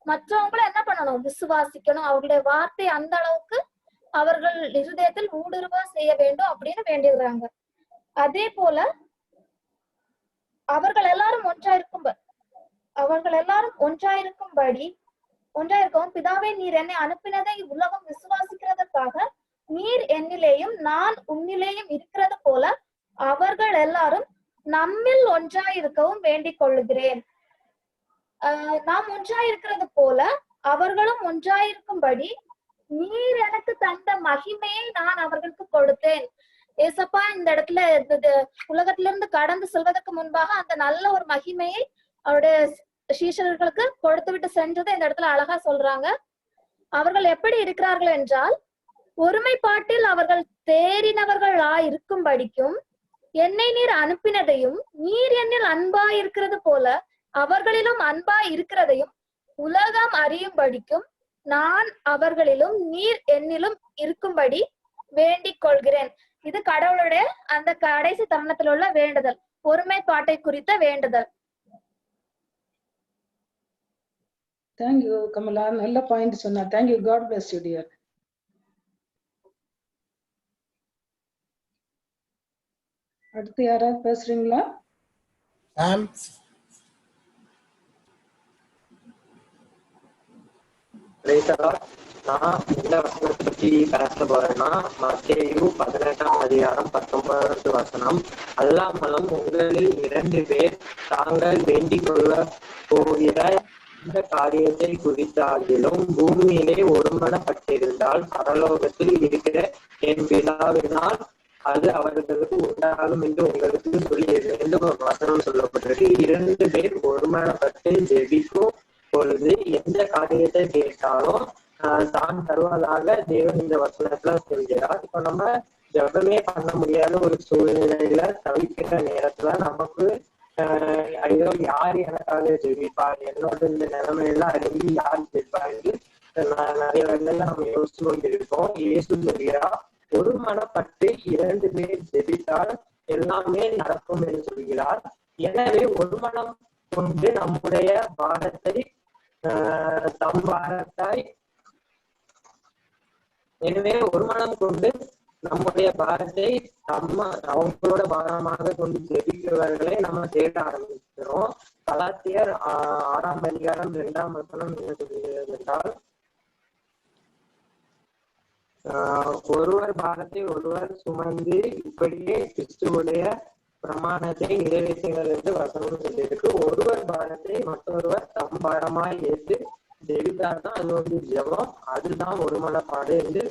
மற்றவங்கள என்ன பண்ணணும்? விசுவாசிக்கணும். அவர்களுடைய வார்த்தை அந்த அளவுக்கு அவர்கள் இருதயத்தில் ஊடுருவ செய்ய வேண்டும் அப்படின்னு வேண்டிடுறாங்க. அதே போல அவர்கள் எல்லாரும் ஒன்றாயிருக்கும்படி ஒன்றாயிருக்கவும், பிதாவே நீர் என்னை அனுப்பினதை உலகம் விசுவாசிக்கிறதற்காக நீர் என்னிலேயும் நான் உன்னிலேயும் இருக்கிறது போல அவர்கள் எல்லாரும் நம்மில் ஒன்றாயிருக்கவும் வேண்டிக் கொள்ளுகிறேன். நாம் ஒன்றாயிருக்கிறது போல அவர்களும் ஒன்றாயிருக்கும்படி நீர் எனக்கு தந்த மகிமையை நான் அவர்களுக்கு கொடுத்தேன். ஏசப்பா இந்த இடத்துல உலகத்திலிருந்து கடந்து செல்வதற்கு முன்பாக அந்த நல்ல ஒரு மகிமையை அவருடைய சீஷர்களுக்கு கொடுத்து விட்டு சென்றதை இந்த இடத்துல அழகா சொல்றாங்க. அவர்கள் எப்படி இருக்கிறார்கள் என்றால், ஒருமைப்பாட்டில் அவர்கள் தேறினவர்களா இருக்கும்படிக்கும் என்னை நீர் அனுப்பினதையும் நீர் என்னில் அன்பா இருக்கிறது போல அவர்களிலும் அன்பா இருக்கிறதையும் உலகம் அறியும்படிக்கும் நான் அவர்களிலும் நீர் என்னிலும் இருக்கும்படி வேண்டிக் கொள்கிறேன். இது கடவுளுடைய அந்த கடைசி தருணத்தில் உள்ள வேண்டுதல், ஒருமைப்பாட்டை குறித்த வேண்டுதல். தேங்க்யூ கமலா, நல்ல பாயிண்ட் சொன்னா. Thank you. God bless you dear. அடுத்து யாராவது பேசுறீங்களா? நான் இந்த வசனத்தை பற்றி பேச போறேன்னா, மத்தேயு 18ஆம் அதிகாரம் 19வது வசனம். அல்லாமலும் உங்களில் 2 பேர் தாங்கள் வேண்டிக் கொள்ள போகிற இந்த காரியத்தை குறித்தாகிலும் பூமியிலே ஒருமனப்பட்டிருந்தால் பரலோகத்தில் இருக்கிற என் பிதாவினால் அது அவர்களுக்கு உண்டாகும் என்று உங்களுக்கு சொல்லி வசனம் சொல்லப்பட்டது. 2 பேர் ஒருமனப்பட்டு ஜெபிக்கும் பொழுது எந்த காரியத்தை கேட்டாலும் தான் தருவதாக தேவன் இந்த வசனத்துல சொல்கிறார். இப்ப நம்ம ஜபமே பண்ண முடியாத ஒரு சூழ்நிலையில தவிக்கிற நேரத்துல நமக்கு ஐயோ யார் எனக்காக ஜெபிப்பார், என்னோட இந்த நிலைமையெல்லாம் அறிவி யார் ஜெபிப்பார் என்று நிறைய வேலையில நம்ம யோசிச்சு கொண்டிருக்கோம். இயேசு சொல்கிறார், ஒரு மனப்பட்டு 2 பேர் ஜெபித்தால் எல்லாமே நடக்கும் என்று சொல்கிறார். எனவே ஒரு மனம் கொண்டு நம்முடைய பாரத்தை எனவே ஒரு மனம் கொண்டு நம்முடைய பாரத்தை அவங்களோட பாரமாக கொண்டு ஜெபிக்கிறவர்களை நம்ம தேட ஆரம்பிக்கிறோம். கலாத்தியர் 6ஆம் அதிகாரம் 2ஆம் வசனம் என்ன சொல்கிறது என்றால், ஒருவர் பாரத்தை ஒருவர் சுமந்து இப்படியே கிறிஸ்துவுடைய பிரமாணத்தை நிறைவேற்றுங்கள் என்று வசனம் சொல்லியிருக்கு. ஒருவர் பாரத்தை மற்றொருவர் தம் பாரமாய் ஏற்று ஜெபித்தார்தான் அது வந்து ஜெபம், அதுதான் ஒரு மனப்பாடு என்று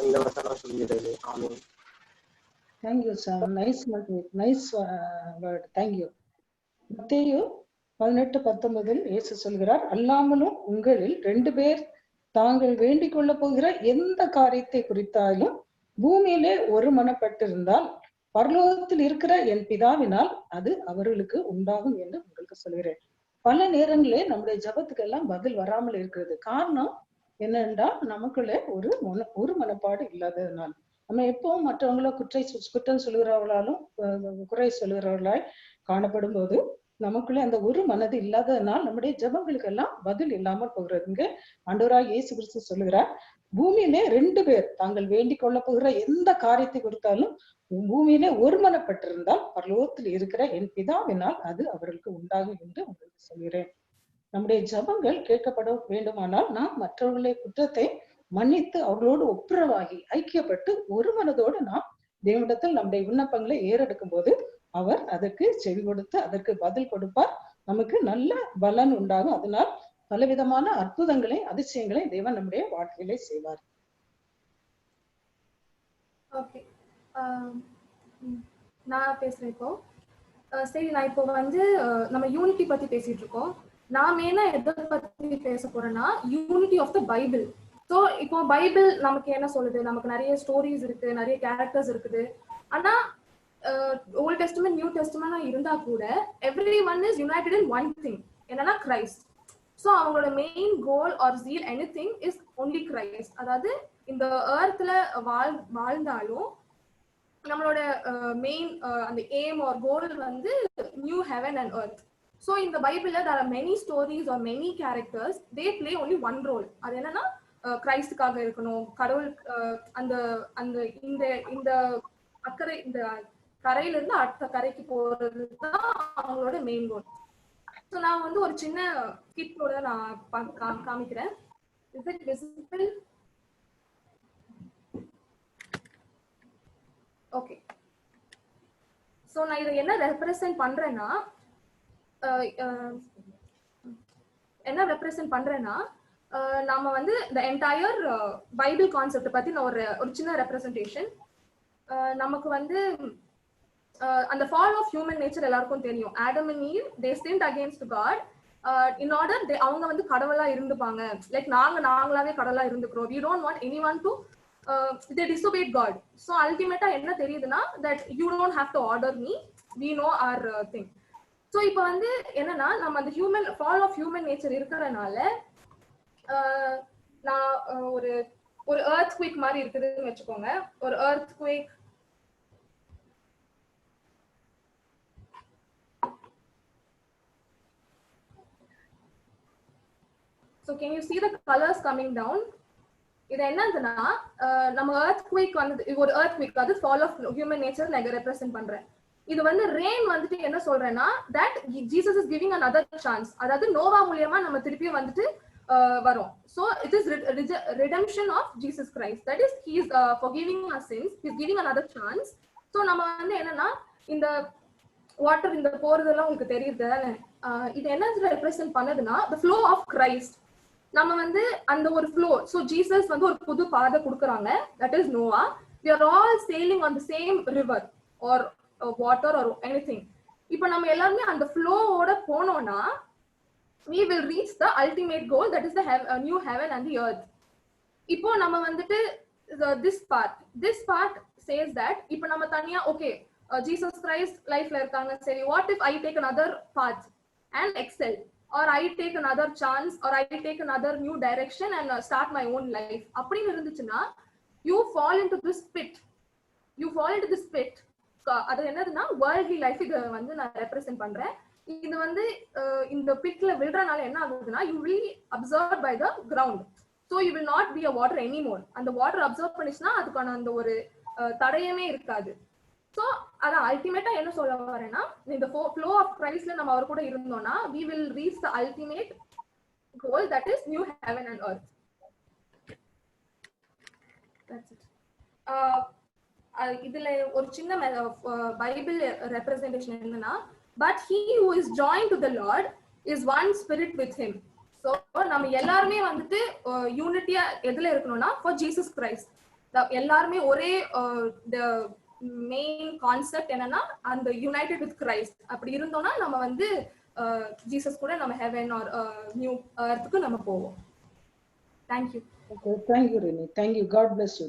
இந்த வசனம் சொல்கிறது. Amen. Thank you sir, nice nice word. Thank you. மத்தேயு 18:19 இயேசு சொல்கிறார், அல்லாமலும் உங்களில் 2 பேர் தாங்கள் வேண்டிக் கொள்ள போகிற எந்த காரியத்தை குறித்தாலும் பூமியிலே ஒரு மனப்பட்டிருந்தால் பரலோகத்தில் இருக்கிற என் பிதாவினால் அது அவர்களுக்கு உண்டாகும் என்று உங்களுக்கு சொல்கிறேன். பல நேரங்களே நம்முடைய ஜபத்துக்கு எல்லாம் பதில் வராமல் இருக்கிறது. காரணம் என்னென்றால் நமக்குள்ளே ஒரு மனப்பாடு இல்லாததுனால். நம்ம எப்பவும் மற்றவங்கள குற்றம் சொல்லுகிறவர்களாலும் குறை சொல்லுகிறவர்களாய் காணப்படும் போது நமக்குள்ளே அந்த ஒரு மனது இல்லாததுனால் நம்முடைய ஜபங்களுக்கு எல்லாம் பதில் இல்லாமல் போகிறது. இங்க ஆண்டவராய் இயேசு கிறிஸ்து சொல்லுகிறார், பூமியிலே 2 பேர் தாங்கள் வேண்டிக் கொள்ள போகிற எந்த காரியத்தை கொடுத்தாலும் பூமியிலே ஒருமனப்பட்டிருந்தால் பரலோகத்தில் இருக்கிற என் பிதாவினால் அது அவர்களுக்கு உண்டாகும் என்று உங்களுக்கு சொல்கிறேன். நம்முடைய ஜபங்கள் கேட்கப்பட வேண்டுமானால் நாம் மற்றவர்களுடைய குற்றத்தை மன்னித்து அவர்களோடு ஒப்புரவாகி ஐக்கியப்பட்டு ஒரு மனதோடு நாம் தேவனிடத்தில் நம்முடைய விண்ணப்பங்களை ஏறெடுக்கும் போது அவர் அதற்கு செவி கொடுத்து அதற்கு பதில் கொடுப்பார். நமக்கு நல்ல பலன் உண்டாகும். அதனால் பலவிதமான அற்புதங்களை அதிசயங்களை தேவன் நம்முடைய வாழ்க்கையிலே செய்வார். ஓகே, நான் பேசுறேன் இப்போ. சரி, நான் இப்போ வந்து நம்ம யூனிட்டி பத்தி பேசிட்டு இருக்கோம். நான் மெயினா எதை பத்தி பேச போறேன்னா unity of the Bible. So இப்போ பைபிள் நமக்கு என்ன சொல்லுது, நமக்கு நிறைய ஸ்டோரிஸ் இருக்கு, நிறைய கேரக்டர்ஸ் இருக்குது. ஆனா ஓல்ட் டெஸ்டமெண்ட் நியூ டெஸ்டமெண்ட் இருந்தா கூட every one is united in one thing, என்னன்னா கிரைஸ்ட். ஸோ அவங்களோட main goal or zeal any thing is only Christ. அதாவது இந்த ஏர்த்ல வாழ்ந்தாலும் நம்மளோட மெயின் அந்த எய்ம் ஆர் கோல் வந்து new heaven and earth. So இந்த பைபிள்ல there are many stories or many characters, they play only one role. அது என்னன்னா கிரைஸ்டுக்காக இருக்கணும், கடவுள் அந்த அந்த இந்த இந்த அக்கறை இந்த கரையில இருந்து அடுத்த கரைக்கு போறது தான் அவங்களோட மெயின் கோல். ஸோ நான் வந்து ஒரு சின்ன ஸ்கிட்டோட நான் காமிக்கிறேன். Is it visible? Okay. So நான் இதை என்ன ரெப்ரசென்ட் பண்றேன்னா நாம வந்து the entire பைபிள் கான்செப்ட் பத்தி நான் ஒரு சின்ன ரெப்ரசன்டேஷன். நமக்கு வந்து அந்த ஃபால் ஆஃப் ஹியூமன் நேச்சர் எல்லாருக்கும் தெரியும். Adam and eve they sinned against God. In order அவங்க வந்து கடவுளா இருந்துப்பாங்க. லைக் நாங்களாவே கடவுளா இருந்துக்கிறோம். We don't want anyone to they disobeyed God. So ultimately என்ன தெரியுதுன்னா that you don't have to order me, we know our thing. So இப்போ வந்து என்னன்னா நம்ம அந்த human fall of human nature இருக்கிறதுனால நான் ஒரு earthquake மாதிரி இருக்குதுன்னு வச்சுக்கோங்க. ஒரு earthquake so can you see the colors coming down? இது என்னதுன்னா நம்ம earthquake வந்து ஒரு earthquake அது fall of human nature நான் ரெப்ரசென்ட் பண்றேன். இது வந்து ரெயின் வந்துட்டு என்ன சொல்றேன்னா that Jesus is giving another chance. அதாவது நோவா மூலமா நம்ம திருப்பியும் வந்துட்டு வரோம். So it is redemption of Jesus Christ. That is he is forgiving our sins. He is giving another chance. So நம்ம வந்து என்னன்னா இந்த வாட்டர் இந்த போறதெல்லாம் உங்களுக்கு தெரியுது. இது என்ன represent பண்ணதுன்னா the flow of Christ. நம்ம வந்து அந்த ஒரு ஃப்ளோ. ஸோ ஜீசஸ் வந்து ஒரு புது பாதை கொடுக்குறாங்க. That is Noah. we are all sailing on the same river or water or anything. இப்போ நம்ம எல்லாருமே அந்த ஃப்ளோவோட போனோம்னா we will reach the ultimate goal, that is the new heaven and the earth. இப்போ நம்ம வந்துட்டு this part says that இப்போ நம்ம தனியா ஓகே ஜீசஸ் கிரைஸ்ட் லைஃப்ல இருக்காங்க. சரி, what if I take another path and excel, or I take another chance, or I take another new direction and start my own life அப்படின்னு இருந்துச்சுன்னா you fall into this pit. அது என்னதுன்னா worldly life. இது வந்து நான் ரெப்ரசென்ட் பண்றேன். இது வந்து இந்த பிட்ல விழுறனால என்ன ஆகுதுன்னா you will be absorbed by the ground, so you will not be a water anymore. அந்த வாட்டர் அப்சர்வ் பண்ணிச்சுன்னா அதுக்கான அந்த ஒரு தடயமே இருக்காது. ஸோ அதான் அல்டிமேட்டா என்ன சொல்ல வரேன்னா இந்த ஃப்ளோ ஆஃப் கிரைஸ்ட்ல நம்ம அவர் கூட இருந்தோம்னா we will reach the ultimate goal, that is new heaven and earth. That's it. இதுல ஒரு சின்ன பைபிள் ரெப்ரசன்டேஷன் என்னன்னா but he who is joined to the Lord is one spirit with him. So நம்ம எல்லாருமே வந்துட்டு யூனிட்டியா எதுல இருக்கணும்னா for Jesus Christ. எல்லாருமே ஒரே மெயின் கான்செப்ட் என்னன்னா அந்த யுனைடெட் வித் கிரைஸ்ட். அப்படி இருந்தோம்னா நம்ம வந்து ஜீசஸ் கூட நம்ம ஹெவன் ஆர் நியூ எர்த்துக்கு நம்ம போவோம். Thank you. Okay, thank you Rini. Thank you. God bless you.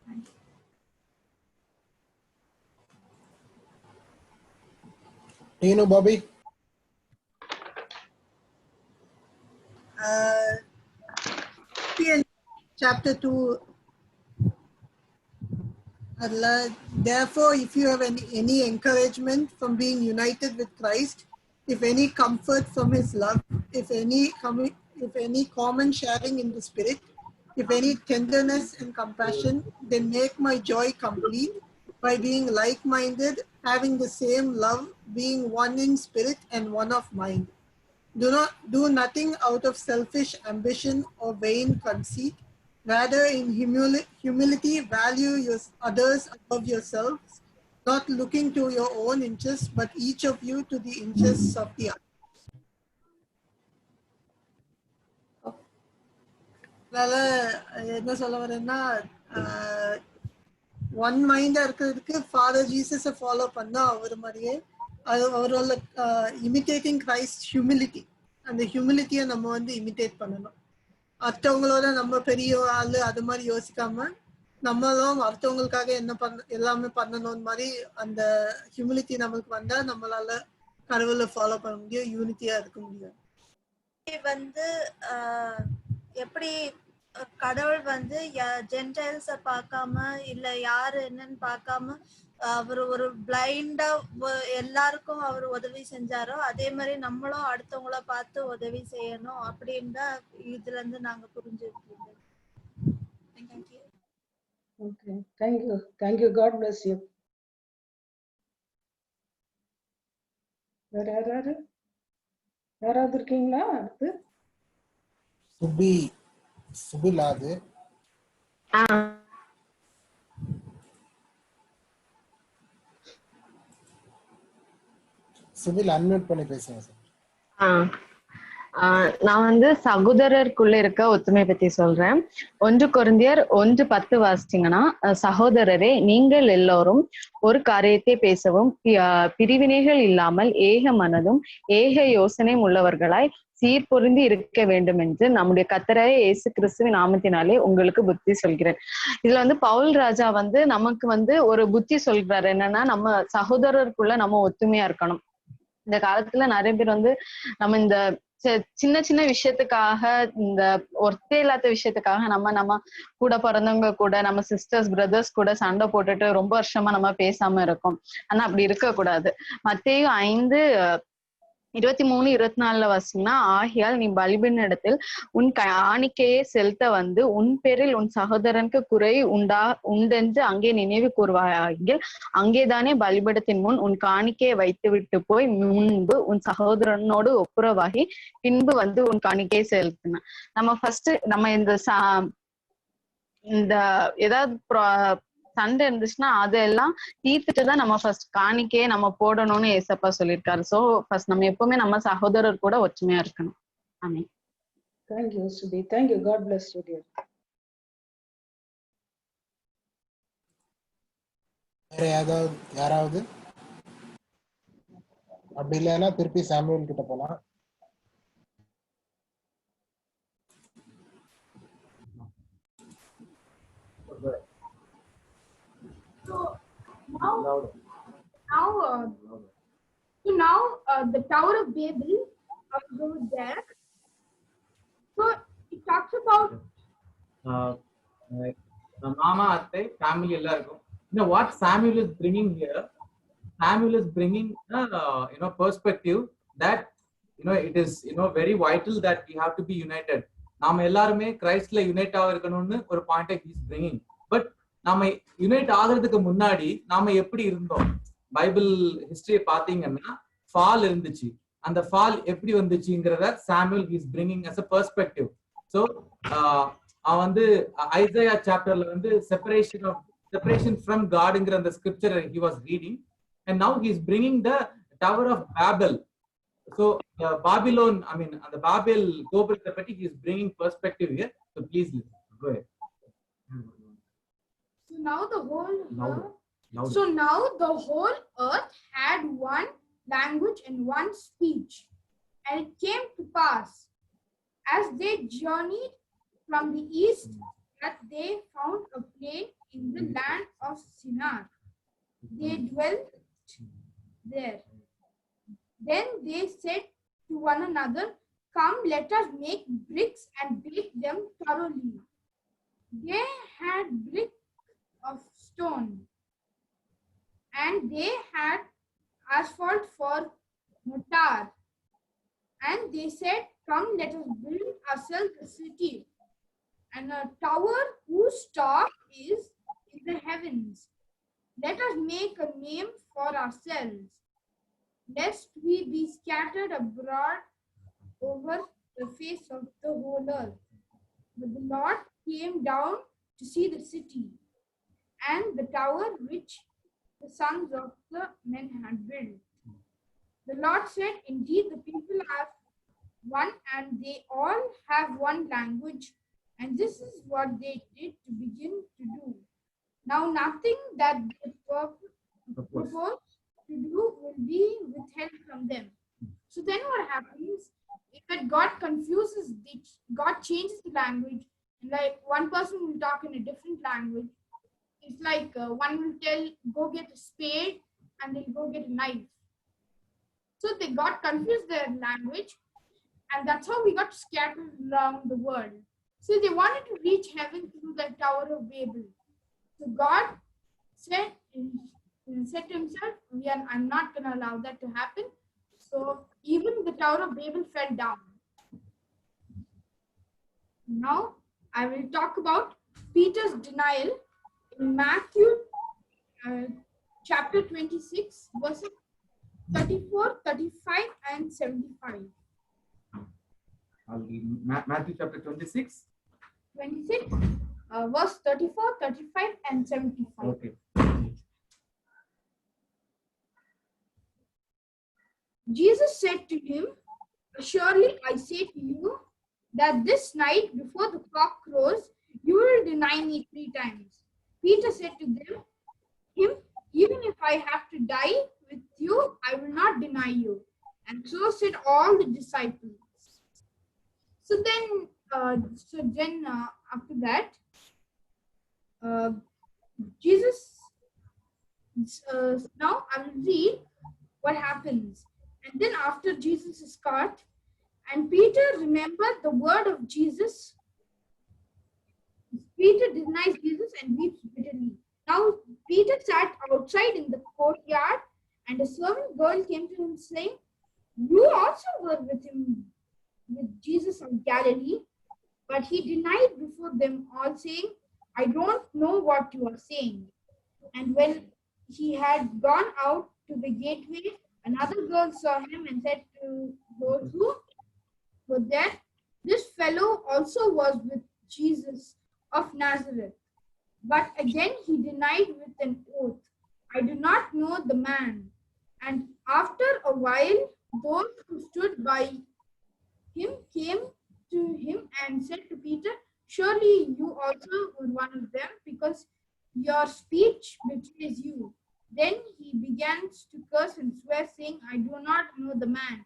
Thank you. Tino, Bobby. Chapter 2. Therefore, if you have any encouragement from being united with Christ, if any comfort from his love, if any common sharing in the Spirit, if any tenderness and compassion, then make my joy complete by being like-minded, having the same love, being one in spirit and one of mind. Do nothing out of selfish ambition or vain conceit. Rather, in humility, value others above yourselves, not looking to your own interests, but each of you to the interests of the other. என்ன சொல்ல வரேன்னா ஒன் மைண்டா இருக்கிறதுக்கு ஃபாதர் ஜீசஸை ஃபாலோ பண்ணா அவர் மாதிரியே அவரோட இமிட்டேட்டிங் கிரைஸ்ட் ஹியூமிலிட்டி, அந்த ஹியூமிலிட்டியை நம்ம வந்து இமிட்டேட் பண்ணணும். அடுத்தவங்களோட நம்ம பெரிய ஆளு அது மாதிரி யோசிக்காம நம்மளும் அடுத்தவங்களுக்காக என்ன எல்லாமே பண்ணணும் மாதிரி அந்த ஹியூமிலிட்டி நம்மளுக்கு வந்தா நம்மளால கடவுளை ஃபாலோ பண்ண முடியும், யூனிட்டியா இருக்க முடியும். வந்து எப்படி கடவுள் வந்து ஜென்டைல்ஸ பார்க்காம இல்ல யாரு என்னன்னு பார்க்காம அவர் ஒரு பிளைண்டா எல்லாருக்கும் அவர் உதவி செஞ்சாரோ அதே மாதிரி நம்மளும் அடுத்தவங்கள பார்த்து உதவி செய்யணும் அப்படின்னு இதுல இருந்து நாங்க புரிஞ்சுக்கிட்டோம். Okay, thank you. God bless you. யாராவது இருக்கீங்களா? அடுத்து சுபி சுபிலா அது சுபில் அன்மியூட் பண்ணி பேசுங்க சார். நான் வந்து சகோதரருக்குள்ள இருக்க ஒத்துமை பத்தி சொல்றேன். 1 கொரிந்தியர் 1:10 வாசிச்சீங்கன்னா, சகோதரரே நீங்கள் எல்லோரும் ஒரு காரியத்தை பேசவும் பிரிவினைகள் இல்லாமல் ஏக மனதும் ஏக யோசனை உள்ளவர்களாய் சீர்பொருந்தி இருக்க வேண்டும் என்று நம்முடைய கர்த்தராகிய இயேசு கிறிஸ்துவின் நாமத்தினாலே உங்களுக்கு புத்தி சொல்கிறேன். இதுல வந்து பவுல் ராஜா வந்து நமக்கு வந்து ஒரு புத்தி சொல்றாரு. என்னன்னா, நம்ம சகோதரருக்குள்ள நம்ம ஒத்துமையா இருக்கணும். இந்த காலத்துல நிறைய பேர் வந்து நம்ம இந்த சின்ன சின்ன விஷயத்துக்காக, இந்த ஒர்த்தே இல்லாத விஷயத்துக்காக நம்ம கூட பிறந்தவங்க கூட, நம்ம சிஸ்டர்ஸ் பிரதர்ஸ் கூட சண்டை போட்டுட்டு ரொம்ப வருஷமா நம்ம பேசாம இருக்கோம். ஆனா அப்படி இருக்க கூடாது. மத்தேயு 5:23-24 வாசிங்கன்னா, ஆகையால் நீ பலிபீன இடத்தில் உன் காணிக்கையை செலுத்த வந்து உன் பேரில் உன் சகோதரனுக்கு குறை உண்டென்று அங்கே நினைவு கூறுவாயில் அங்கேதானே பலிபீடத்தின் முன் உன் காணிக்கையை வைத்து விட்டு போய் முன்பு உன் சகோதரனோடு ஒப்புரவாகி பின்பு வந்து உன் காணிக்கையை செலுத்தின. நம்ம ஃபர்ஸ்ட் நம்ம இந்த ஏதாவது சண்டை இருந்துச்சுன்னா அதெல்லாம் தீர்த்துட்டுதான் நம்ம ஃபர்ஸ்ட் காணிக்கையே நம்ம போடணும்னு ஏசப்பா சொல்லியிருக்காரு. சோ ஃபர்ஸ்ட் நம்ம எப்பவுமே நம்ம சகோதரர் கூட ஒற்றுமையா இருக்கணும். ஆமென். Thank you, Subi. Thank you. God bless you, dear. வேற யாராவது அப்படி இல்லைன்னா திருப்பி சாமுவேல் கிட்ட போலாம். Now the Tower of Babel goes there. So it talks about mama atte family ellarkum. What Samuel is bringing here, Samuel is bringing perspective that it is very vital that we have to be united. நாம எல்லாருமே கிரைஸ்ட்ல யுனைட் ஆகிருக்கணும்னு ஒரு point he is bringing. But நாம யுனைட் ஆகிறதுக்கு முன்னாடி நாம எப்படி இருந்தோம்? பைபிள் ஹிஸ்டரியை பாத்தீங்கன்னா ஃபால் இருந்துச்சு. அந்த ஃபால் எப்படி வந்துச்சுங்கிறத Samuel he is bringing as a perspective. So அவன் வந்து ஐசையா சாப்டர்ல வந்து separation from Godங்கிற அந்த scripture he was reading, and now he is bringing the Tower of Babel. So Babylon, அந்த பாபேல் கோபுரத்தை பத்தி he is bringing perspective here. So please listen. Go ahead. So now the whole earth had one language and one speech. And it came to pass, as they journeyed from the east, that they found a plain in the land of Shinar. They dwelt there. Then they said to one another, come, let us make bricks and bake them thoroughly. They had bricks of stone, and they had asphalt for mortar. And they said, come, let us build ourselves a city, and a tower whose top is in the heavens. Let us make a name for ourselves, lest we be scattered abroad over the face of the whole earth. But the Lord came down to see the city and the tower which the sons of the men had built. The Lord said, indeed, the people are one, and they all have one language, and this is what they did to begin to do. Now nothing that they propose to do will be withheld from them. So then what happens? If God confuses, God changes the language, and like one person will talk in a different language. It's like one will tell, go get a spade, and they'll go get a knife. So they got confused their language, and that's how we got scattered around the world. So they wanted to reach heaven through the Tower of Babel. So God said to himself, I'm not going to allow that to happen. So even the Tower of Babel fell down. Now I will talk about Peter's denial in Matthew chapter 26, verses 34, 35, and 75. I'll read Matthew chapter 26, 26, verse 34, 35, and 75. Okay. Jesus said to him, "Surely I say to you that this night before the cock crows, you will deny me 3 times." Peter said to him, "Even if I have to die with you, I will not deny you." And so said all the disciples. So then, after that, Jesus, now I will read what happens. And then after Jesus is caught, and Peter remembered the word of Jesus. Peter denies Jesus and weeps bitterly. Now Peter sat outside in the courtyard, and a servant girl came to him saying, "You also were with him, with Jesus of Galilee." But he denied before them all, saying, "I don't know what you are saying." And when he had gone out to the gateway, another girl saw him and said to those who were there, "This fellow also was with Jesus of Nazareth." But again he denied with an oath, "I do not know the man." And after a while, those who stood by him came to him and said to Peter, "Surely you also were one of them, because your speech betrays you." Then he began to curse and swear, saying, "I do not know the man."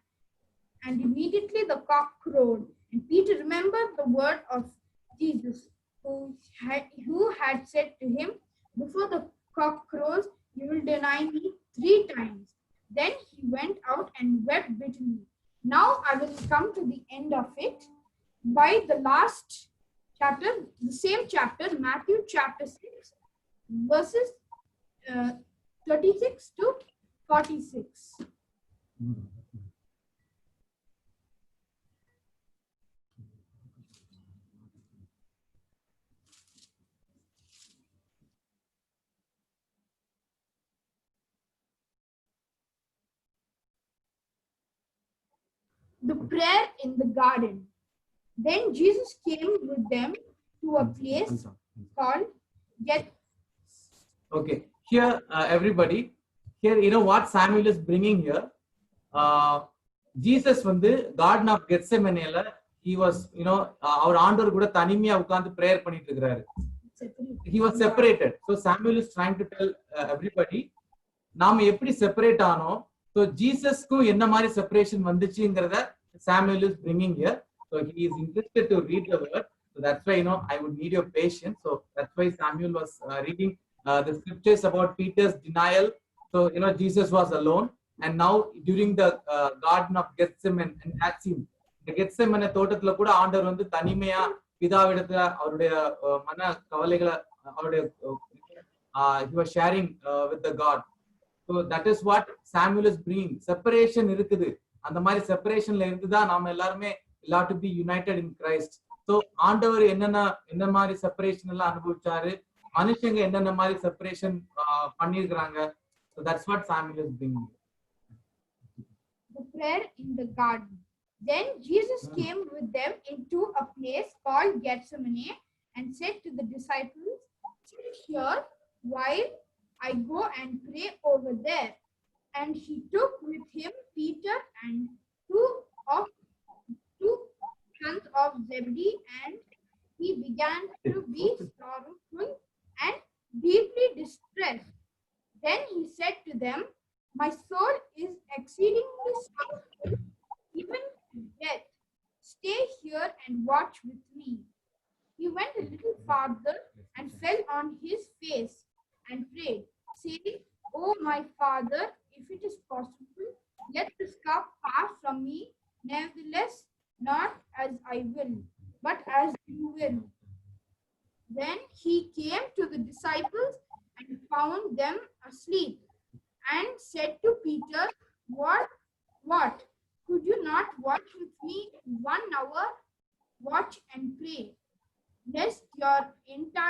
And immediately the cock crowed. And Peter remembered the word of Jesus, who had said to him, "Before the cock crows, you will deny me 3 times." Then he went out and wept bitterly. Now I will come to the end of it by the last chapter, the same chapter, Matthew chapter 6, verses 36 to 46. The prayer in the garden. Then Jesus came with them to a place called Okay, here everybody, here you know what Samuel is bringing here. Jesus வந்து Garden of Gethsemane, he was, you know, our ஆண்டவர் கூட தனிமையா உட்கார்ந்து prayer பண்ணிட்டு இருக்காரு. He was separated. So Samuel is trying to tell everybody, நாம எப்படி செப்பரேட் ஆனோம். So ஜீசஸ்க்கு என்ன மாதிரி separation வந்துச்சுங்கறத Samuel is bringing here. So he is interested to read the word. So that's why, you know, I would need your patience. So that's why Samuel was reading the scriptures about Peter's denial. So, you know, Jesus was alone. And now during the Garden of Gethsemane and that scene, the Gethsemane தோட்டத்துல கூட ஆண்டவர் வந்து தனிமையா பிதாவிடத்துல அவருடைய மன கவலைகளை அவருடைய he was sharing with the God. So that is what Samuel is bringing. Separation இருக்குது. அந்த மாதிரி செப்பரேஷன்ல இருந்து தான் நாம எல்லாருமே to be united in Christ. So ஆண்டவர் என்ன மாதிரி செப்பரேஷன் எல்லாம் அனுபவிச்சாரு, மனுஷங்க என்னென்ன மாதிரி செப்பரேஷன் பண்ணிருக்காங்க. So that's what Samuel is bringing. The prayer in the garden. Then Jesus came with them into a place called Gethsemane and said to the disciples, "Sit here while I go and pray over there." And he took with him Peter and two sons of Zebedee, and he began to be sorrowful and deeply distressed. Then he said to them, "My soul is exceedingly sorrowful, even to death. Stay here and watch with me." He went a little farther and fell on his face and prayed, saying, "Oh, my Father, if it is possible, let this cup pass from me. Nevertheless, not as I will, but as you will." Then he came to the disciples and found them asleep, and said to Peter, What? Could you not watch with me 1 hour? Watch and pray, lest you enter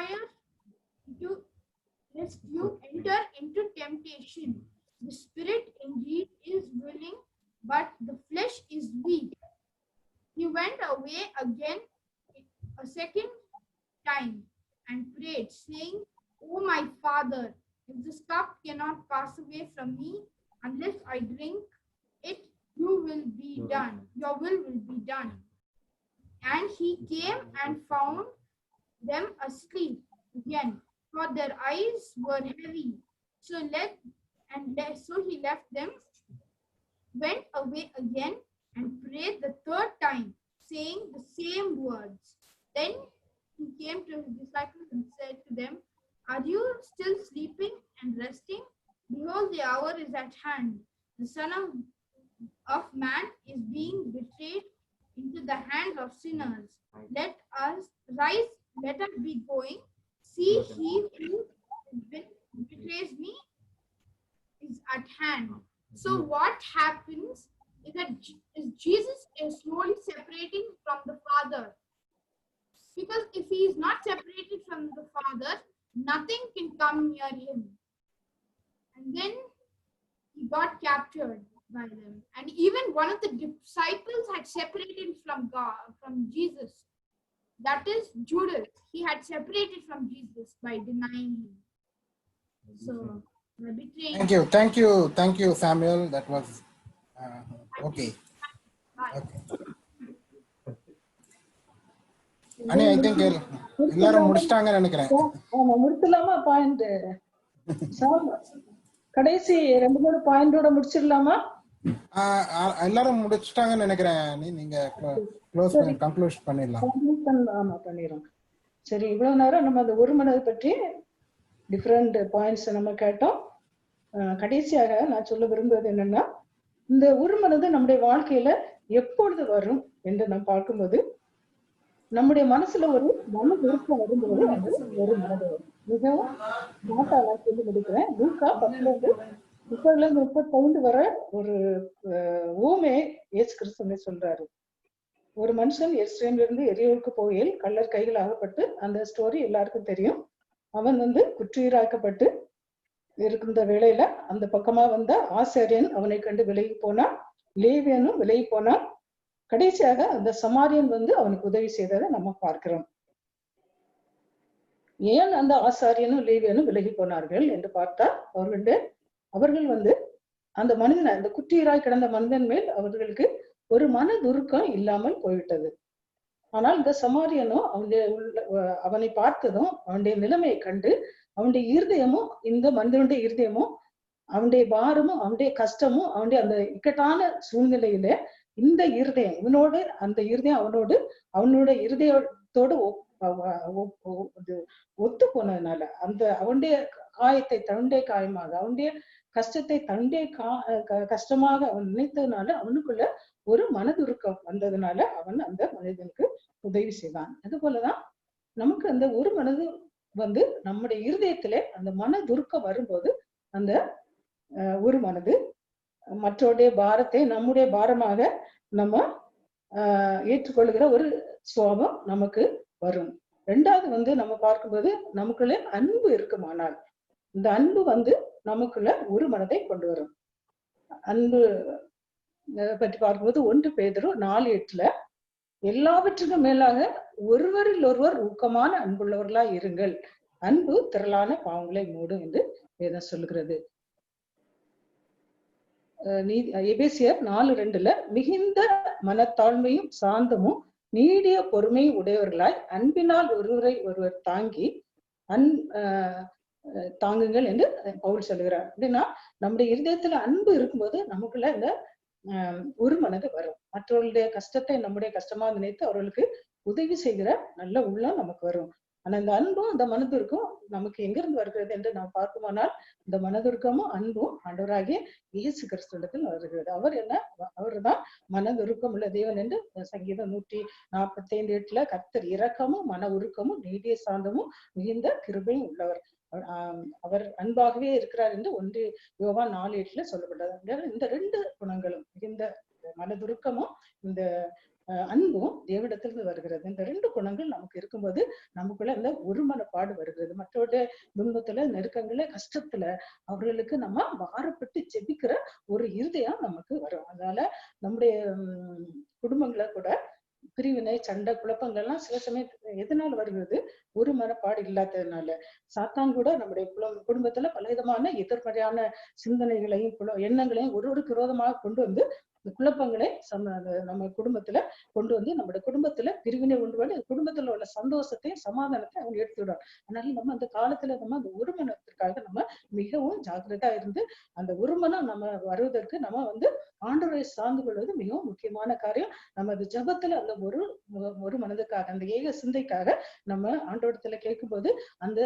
into temptation. The spirit indeed is willing, but the flesh is weak. He went away again a second time and prayed, saying, "O my Father, if this cup cannot pass away from me unless I drink it, your will be done." And he came and found them asleep again, for their eyes were heavy. So he left them, went away again, and prayed the third time, saying the same words. Then he came to his disciples and said to them, "Are you still sleeping and resting? Behold, the hour is at hand. The Son of Man is being betrayed into the hands of sinners. Let us rise, let us be going. See, he who betrays me is at hand." So what happens is that Jesus is slowly separating from the Father. Because if he is not separated from the Father, nothing can come near him. And then he got captured by them. And even one of the disciples had separated from Jesus. That is Judas. He had separated from Jesus by denying him. So, betraying. Thank you, Samuel. That was okay. அண்ணே ஐ திங்க் எல்லாரும் முடிச்சிட்டாங்கன்னு நினைக்கிறேன். முடிச்சலாமா பாயிண்ட்? கடைசி 2-3 பாயிண்டோட முடிச்சிடலாமா? எல்லாரும் முடிச்சிட்டாங்கன்னு நினைக்கிறேன். நீங்க கன்க்ளூட் பண்ணிடலாம். ஆமா பண்ணிடுறோம். சரி, இவ்வளவு நேரம் நம்ம அந்த ஒரு மனதை பற்றி டிஃப்ரெண்ட் பாயிண்ட்ஸ் நம்ம கேட்டோம். கடைசியாக நான் சொல்ல விரும்புவது என்னன்னா, இந்த ஒரு மனது நம்முடைய வாழ்க்கையில எப்பொழுது வரும் என்று நாம் பார்க்கும்போது, நம்முடைய மனசுல ஒரு மன விருப்பம் வரும்போது அது ஒரு மனது வரும். மிகவும் மாட்டாளா சொல்லி முடிக்கிறேன். லூக்கா 10:30-35 வர ஒரு ஊமையை இயேசு கிறிஸ்து சொல்றாரு. ஒரு மனுஷன் எருசலேமிலிருந்து இருந்து எரியோவுக்கு போகையில் கள்ளர் கைகள் ஆகப்பட்டு, அந்த ஸ்டோரி எல்லாருக்கும் தெரியும். அவன் குற்றுயிராக்கப்பட்டு இருக்கின்ற வேளையில அந்த பக்கமா வந்த ஆசாரியன் அவனை கண்டு விலகி போனான், லேவியனும் விலகி போனான். கடைசியாக அந்த சமாரியன் அவனுக்கு உதவி செய்ததை நம்ம பார்க்கிறோம். ஏன் அந்த ஆசாரியனும் லேவியனும் விலகி போனார்கள் என்று பார்த்தால், அவர்கள் அந்த மனிதன், அந்த குற்றீராய் கிடந்த மனிதன் மேல் அவர்களுக்கு ஒரு மன துருக்கம் இல்லாமல் போய்விட்டது. ஆனால் இந்த சமாரியனும் அவனை பார்த்ததும் அவனுடைய நிலைமையை கண்டு அவனுடைய இருதயமும், இந்த மனிதனுடைய இருதயமும், அவனுடைய பாரமும், அவனுடைய கஷ்டமும், அவனுடைய அந்த இக்கட்டான சூழ்நிலையில இந்த இருதயம் இவனோடு, அந்த இருதயம் அவனோட இருதயத்தோடு ஒத்து போனதுனால, அந்த அவனுடைய காயத்தை தன்னுடைய காயமாக, அவனுடைய கஷ்டத்தை தன்னுடைய கஷ்டமாக அவன் நினைத்ததுனால அவனுக்குள்ள ஒரு மனதுருக்கம் வந்ததுனால அவன் அந்த மனிதனுக்கு உதவி செய்தான். அது போலதான் நமக்கு அந்த ஒரு மனது நம்முடைய இருதயத்திலே அந்த மனதுருக்கம் வரும்போது, அந்த ஒரு மனது மற்றோடைய பாரத்தை நம்முடைய பாரமாக நம்ம ஏற்றுக்கொள்கிற ஒரு சுவாபம் நமக்கு வரும். ரெண்டாவது நம்ம பார்க்கும்போது, நமக்குள்ள அன்பு இருக்குமானால், இந்த அன்பு நமக்குள்ள ஒரு மனதை கொண்டு வரும். அன்பு பற்றி பார்க்கும்போது 1 பேதுரு 4:8 எல்லாவற்றுக்கும் மேலாக ஒருவரில் ஒருவர் ஊக்கமான அன்புள்ளவர்களா இருங்கள், அன்பு திரளான பாவங்களை மூடும் என்று வேதம் சொல்லுகிறது. எபேசியர் 4:2 மிகுந்த மனத்தாழ்மையும் சாந்தமும் நீடிய பொறுமையும் உடையவர்களாய் அன்பினால் ஒருவரை ஒருவர் தாங்குங்கள் என்று பவுல் சொல்லுகிறார். அப்படின்னா நம்முடைய இருதயத்துல அன்பு இருக்கும்போது நமக்குள்ள இந்த ஒரு மனது வரும். மற்றவர்களுடைய கஷ்டத்தை நம்முடைய கஷ்டமா நினைத்து அவர்களுக்கு உதவி செய்கிற நல்ல உள்ளம் நமக்கு வரும். ஆனா இந்த அன்பும் இந்த மனதுருக்கும் நமக்கு எங்கிருந்து வருகிறது என்று நாம் பார்க்குமானால், இந்த மனதுருக்கமும் அன்பும் ஆண்டவராகிய இயேசு கிறிஸ்துவிடத்தில் வருகிறது. அவர்தான் மனதுருக்கம் உள்ள தேவன் என்று சங்கீதம் 145:8 கர்த்தர் இரக்கமும் மன உருக்கமும் நீடிய சாந்தமும் மிகுந்த கிருபையும் உள்ளவர், அவர் அன்பாகவே இருக்கிறார் என்று 1 யோவான் 4:8 சொல்லப்பட்டது. இந்த 2 குணங்களும், இந்த மனதுருக்கமும் இந்த அன்பும் தேவனிடத்திலிருந்து வருகிறது. இந்த 2 குணங்கள் நமக்கு இருக்கும்போது நமக்குள்ள இந்த ஒரு மனப்பாடு வருகிறது. மற்றவருடைய துன்பத்துல, நெருக்கங்கள, கஷ்டத்துல அவர்களுக்கு நம்ம பாரப்பட்டு ஜெபிக்கிற ஒரு இருதயம் நமக்கு வரும். அதனால நம்முடைய குடும்பங்களை கூட பிரிவினை, சண்டை, குழப்பங்கள் எல்லாம் சில சமயத்துல எதனால வருகிறது? ஒரு மனப்பாடு இல்லாததுனால. சாத்தான் கூட நம்முடைய குடும்பத்துல பலவிதமான எதிர்மறையான சிந்தனைகளையும் எண்ணங்களையும் ஒருவருக்கு விரோதமாக கொண்டு வந்து குழப்பங்களை நம்ம குடும்பத்துல கொண்டு வந்து நம்முடைய குடும்பத்துல பிரிவினை கொண்டு வந்து குடும்பத்துல உள்ள சந்தோஷத்தையும் சமாதானத்தை அவங்க எடுத்து விடுவாங்க. அதனால நம்ம அந்த காலத்துல நம்ம அந்த ஒருமனத்திற்காக நம்ம மிகவும் ஜாக்கிரதா இருந்து அந்த ஒருமனம் நம்ம வருவதற்கு நம்ம வந்து ஆண்டவரை சார்ந்து கொள்வது மிகவும் முக்கியமான காரியம். நம்ம அந்த ஜபத்துல அந்த ஒரு மனதுக்காக அந்த ஏக சிந்தைக்காக நம்ம ஆண்டவரத்துல கேட்கும்போது அந்த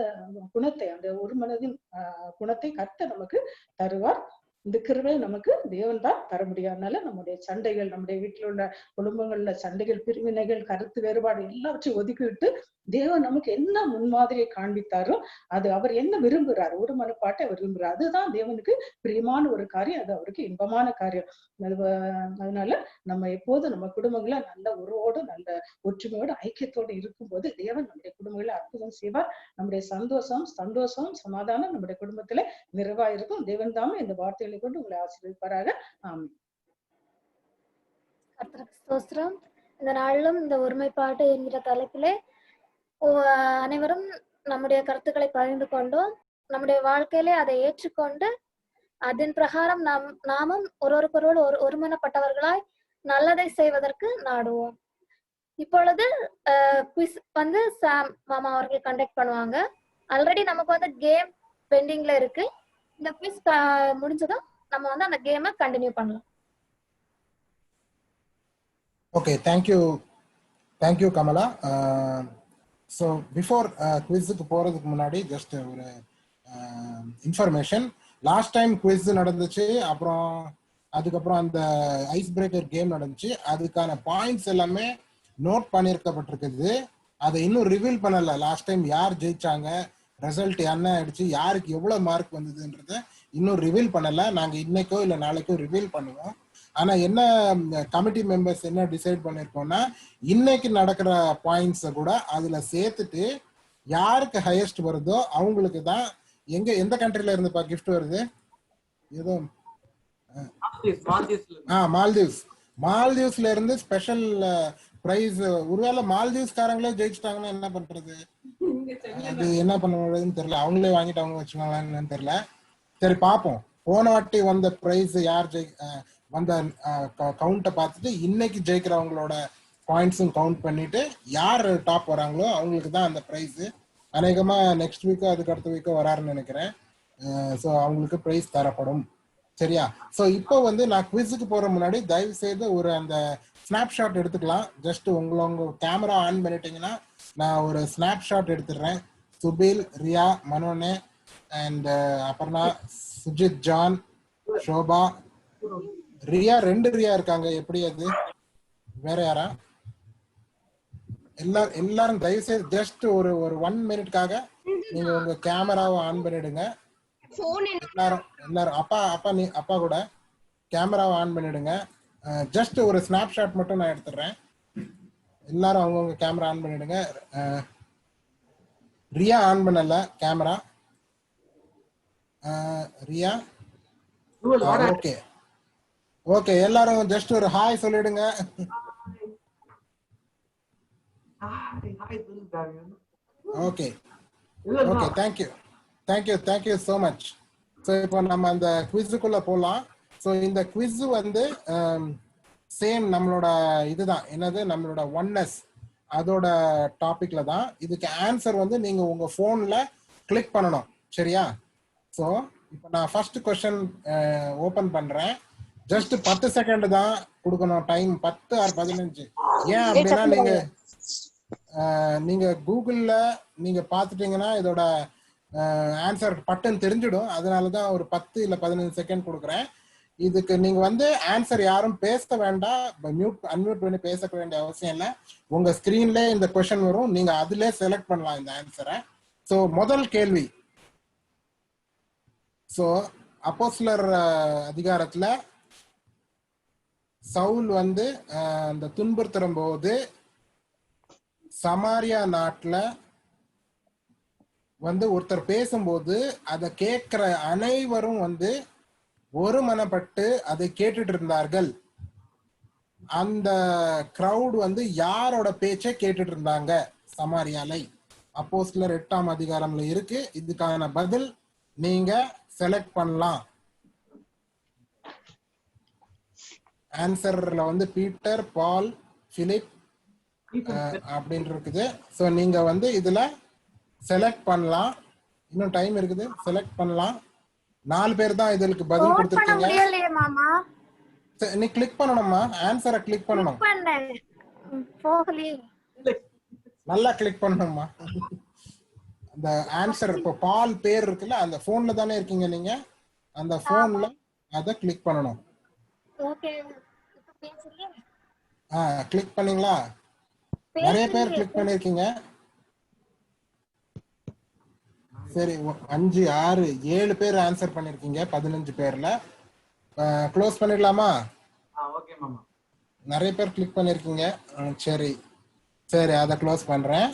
குணத்தை அந்த ஒரு மனதின் குணத்தை கர்த்தர் நமக்கு தருவார். இந்த கிருபை நமக்கு தேவன் தான் தர முடியாதனால நம்முடைய சண்டைகள், நம்முடைய வீட்டில் உள்ள குடும்பங்கள்ல சண்டைகள், பிரிவினைகள், கருத்து வேறுபாடு எல்லாவற்றையும் ஒதுக்கிவிட்டு தேவன் நமக்கு என்ன முன்மாதிரியை காண்பித்தாரோ அது அவர் என்ன விரும்புகிறார், ஒரு மனப்பாட்டை அவர் விரும்புகிறார். அதுதான் தேவனுக்கு பிரியமான ஒரு காரியம், அது அவருக்கு இன்பமான காரியம். அதனால நம்ம எப்போதும் நம்ம குடும்பங்களை நல்ல உறவோடு நல்ல ஒற்றுமையோடு ஐக்கியத்தோடு இருக்கும்போது தேவன் நம்முடைய குடும்பங்களை அற்புதம் செய்வார். நம்முடைய சந்தோஷம் சமாதானம் நம்முடைய குடும்பத்துல நிறைவா இருக்கும். தேவன் தாமே இந்த வார்த்தைகளை கொண்டு உங்களை ஆசீர்வதிப்பாராக. ஆமென். கர்த்தருக்கு ஸ்தோத்திரம். இந்த நாளிலும் இந்த ஒருமைப்பாடு என்கிற தலைப்பிலே அனைவரும் நம்முடைய கருத்துக்களை பகிர்ந்து கொண்டோம். நம்முடைய வாழ்க்கையிலே அதை ஏற்றுக்கொண்டு அதன் பிரகாரம் நாமும் ஒருவருக்கொருவர் ஒருமனப்பட்டவர்களாய் நல்லதை செய்வதற்கு நாடுவோம். இப்பொழுது குவிஸ் வந்து சாம் மாமா அவர்கள் கண்டக்ட் பண்ணுவாங்க. ஆல்ரெடி நமக்கு வந்து கேம் பெண்டிங்ல இருக்கு. இந்த குவிஸ் முடிஞ்சதும் நம்ம வந்து அந்த கேமை கண்டினியூ பண்ணலாம். Okay, thank you Kamala. So before குவிஸுக்கு போறதுக்கு முன்னாடி ஜஸ்ட் ஒரு இன்ஃபர்மேஷன். லாஸ்ட் டைம் குவிஸ் நடந்துச்சு, அப்புறம் அதுக்கப்புறம் அந்த ஐஸ் பிரேக்கர் கேம் நடந்துச்சு. அதுக்கான பாயிண்ட்ஸ் எல்லாமே நோட் பண்ணியிருக்கப்பட்டிருக்குது. அதை இன்னும் ரிவீல் பண்ணல. லாஸ்ட் டைம் யார் ஜெயிச்சாங்க, ரிசல்ட் என்ன ஆயிடுச்சு, யாருக்கு எவ்வளவு மார்க் வந்ததுன்றத இன்னும் ரிவீல் பண்ணல. நாங்க இன்னைக்கோ இல்லை நாளைக்கோ ரிவீல் பண்ணுவோம். ஆனா என்ன கமிட்டி மெம்பர்ஸ் என்ன டிசைட் பண்ணிருக்கோம்னா, இன்னைக்கு நடக்கிற பாயிண்ட்ஸை கூட அதுல சேர்த்துட்டு யாருக்கு ஹையஸ்ட் வருதோ அவங்களுக்கு தான். எந்த கண்ட்ரில இருந்துப்பா கிஃப்ட் வருது? ஏதோ மால்தீவ்ஸ்ல இருந்து ஸ்பெஷல் பிரைஸ். ஒருவேளை மால்தீவ்ஸ்காரங்களே ஜெயிச்சிட்டாங்கன்னா என்ன பண்றது? அது என்ன பண்ணுறதுன்னு தெரியல. அவங்களே வாங்கிட்டு அவங்க வச்சுக்கோங்களான்னு தெரியல. சரி பார்ப்போம். போன வாட்டி வந்த பிரைஸ் யார் வந்த கவுண்ட்டை பார்த்துட்டு இன்னைக்கு ஜெயிக்கிறவங்களோட பாயிண்ட்ஸும் கவுண்ட் பண்ணிட்டு யார் டாப் வராங்களோ அவங்களுக்கு தான் அந்த ப்ரைஸ். அநேகமா நெக்ஸ்ட் வீக்கோ அதுக்கு அடுத்த வீக்கோ வராருன்னு நினைக்கிறேன். ஸோ அவங்களுக்கு ப்ரைஸ் தரப்படும். சரியா? ஸோ இப்போ வந்து நான் குவிஸுக்கு போற முன்னாடி தயவு செய்து ஒரு அந்த ஸ்னாப்ஷாட் எடுத்துக்கலாம். ஜஸ்ட் உங்க கேமரா ஆன் பண்ணிட்டீங்கன்னா நான் ஒரு ஸ்னாப்ஷாட் எடுத்துடுறேன். சுபில், ரியா, மனோனே அண்ட் அபர்ணா, சுஜித், ஜான், ஷோபா, ரியா. 2 ரியா இருக்காங்க. எப்படி அது? வேற யாரா? எல்லாரும் தயவு செய்து ஜஸ்ட் ஒரு 1 மினிட்காக நீங்க உங்க கேமராவை ஆன் பண்ணிடுங்க. எல்லாரும் அப்பா கூட கேமராவை ஆன் பண்ணிடுங்க. ஜஸ்ட் ஒரு ஸ்னாப்ஷாட் மட்டும் நான் எடுத்துடுறேன். எல்லாரும் அவங்கவுங்க கேமரா ஆன் பண்ணிடுங்க. ரியா ஆன் பண்ணல கேமரா. Riya okay okay. எல்லாரும் ஜஸ்ட் ஒரு ஹாய் சொல்லிடுங்க. Okay okay, thank you so much. So இப்போ நம்ம அந்த குவிஸுக்குள்ள போகலாம். ஸோ இந்த குவிஸ் வந்து சேம் நம்மளோட இதுதான், என்னது நம்மளோட ஒன்னஸ் அதோட டாபிக்ல தான். இதுக்கு ஆன்சர் வந்து நீங்க உங்க போன்ல கிளிக் பண்ணணும். சரியா? ஸோ இப்போ நான் ஃபர்ஸ்ட் கொஸ்டின் ஓபன் பண்றேன். ஜஸ்ட் 10 செகண்ட் தான் கொடுக்கணும் டைம். 10 or 15. ஏன் அப்படின்னா நீங்க கூகுள்ல நீங்க பாத்துட்டீங்கன்னா இதோட ஆன்சர் பட்டன் தெரிஞ்சிடும். அதனாலதான் ஒரு 10 இல்ல 15 செகண்ட் கொடுக்குறேன். இதுக்கு நீங்க வந்து ஆன்சர் யாரும் பேச வேண்டாம். அன்மியூட் பண்ணி பேச வேண்டிய அவசியம் இல்லை. உங்க ஸ்கிரீன்ல இந்த கொஸ்டின் வரும், நீங்க அதுல செலக்ட் பண்ணலாம் இந்த ஆன்சரை. ஸோ முதல் கேள்வி. ஸோ அப்போஸ்தலர் அதிகாரத்துல சவுல் வந்து அந்த துன்புறுத்தும் போது சமாரியா நாட்டுல வந்து ஒருத்தர் பேசும்போது அதை கேட்கிற அனைவரும் வந்து ஒரு மனப்பட்டு அதை கேட்டுட்டு இருந்தார்கள். அந்த கிரவுட் வந்து யாரோட பேச்சை கேட்டுட்டு இருந்தாங்க சமாரியாலை? அப்போஸ்தலர் 8ஆம் அதிகாரம்ல இருக்கு. இதுக்கான பதில் நீங்க செலக்ட் பண்ணலாம். ஆன்சர்ல வந்து பீட்டர், பால், பிலிப் அப்படின்னு இருக்குது. ஸோ நீங்க வந்து இதுல செலக்ட் பண்ணலாம். இன்னும் டைம் இருக்குது, செலக்ட் பண்ணலாம். 4 பேர் தான் இதுக்கு பதில் கொடுத்துருக்கீங்க. நீ கிளிக் பண்ணணும்மா, ஆன்சரை கிளிக் பண்ணணும். நல்லா கிளிக் பண்ணணும்மா. அந்த ஆன்சர் இப்போ பால் பேர் இருக்குல்ல, அந்த போன்ல தானே இருக்கீங்க நீங்க, அந்த போன்ல அதை கிளிக் பண்ணணும். கிளிக் பண்ணீங்களா? நிறைய பேர் கிளிக் பண்ணிருக்கீங்க. சரி, 5, 6, 7 பேர் ஆன்சர் பண்ணிருக்கீங்க 15 பேர்ல. க்ளோஸ் பண்ணிடலாமா? ஓகே மாமா. நிறைய பேர் கிளிக் பண்ணிருக்கீங்க. சரி சரி, அதை க்ளோஸ் பண்றேன்.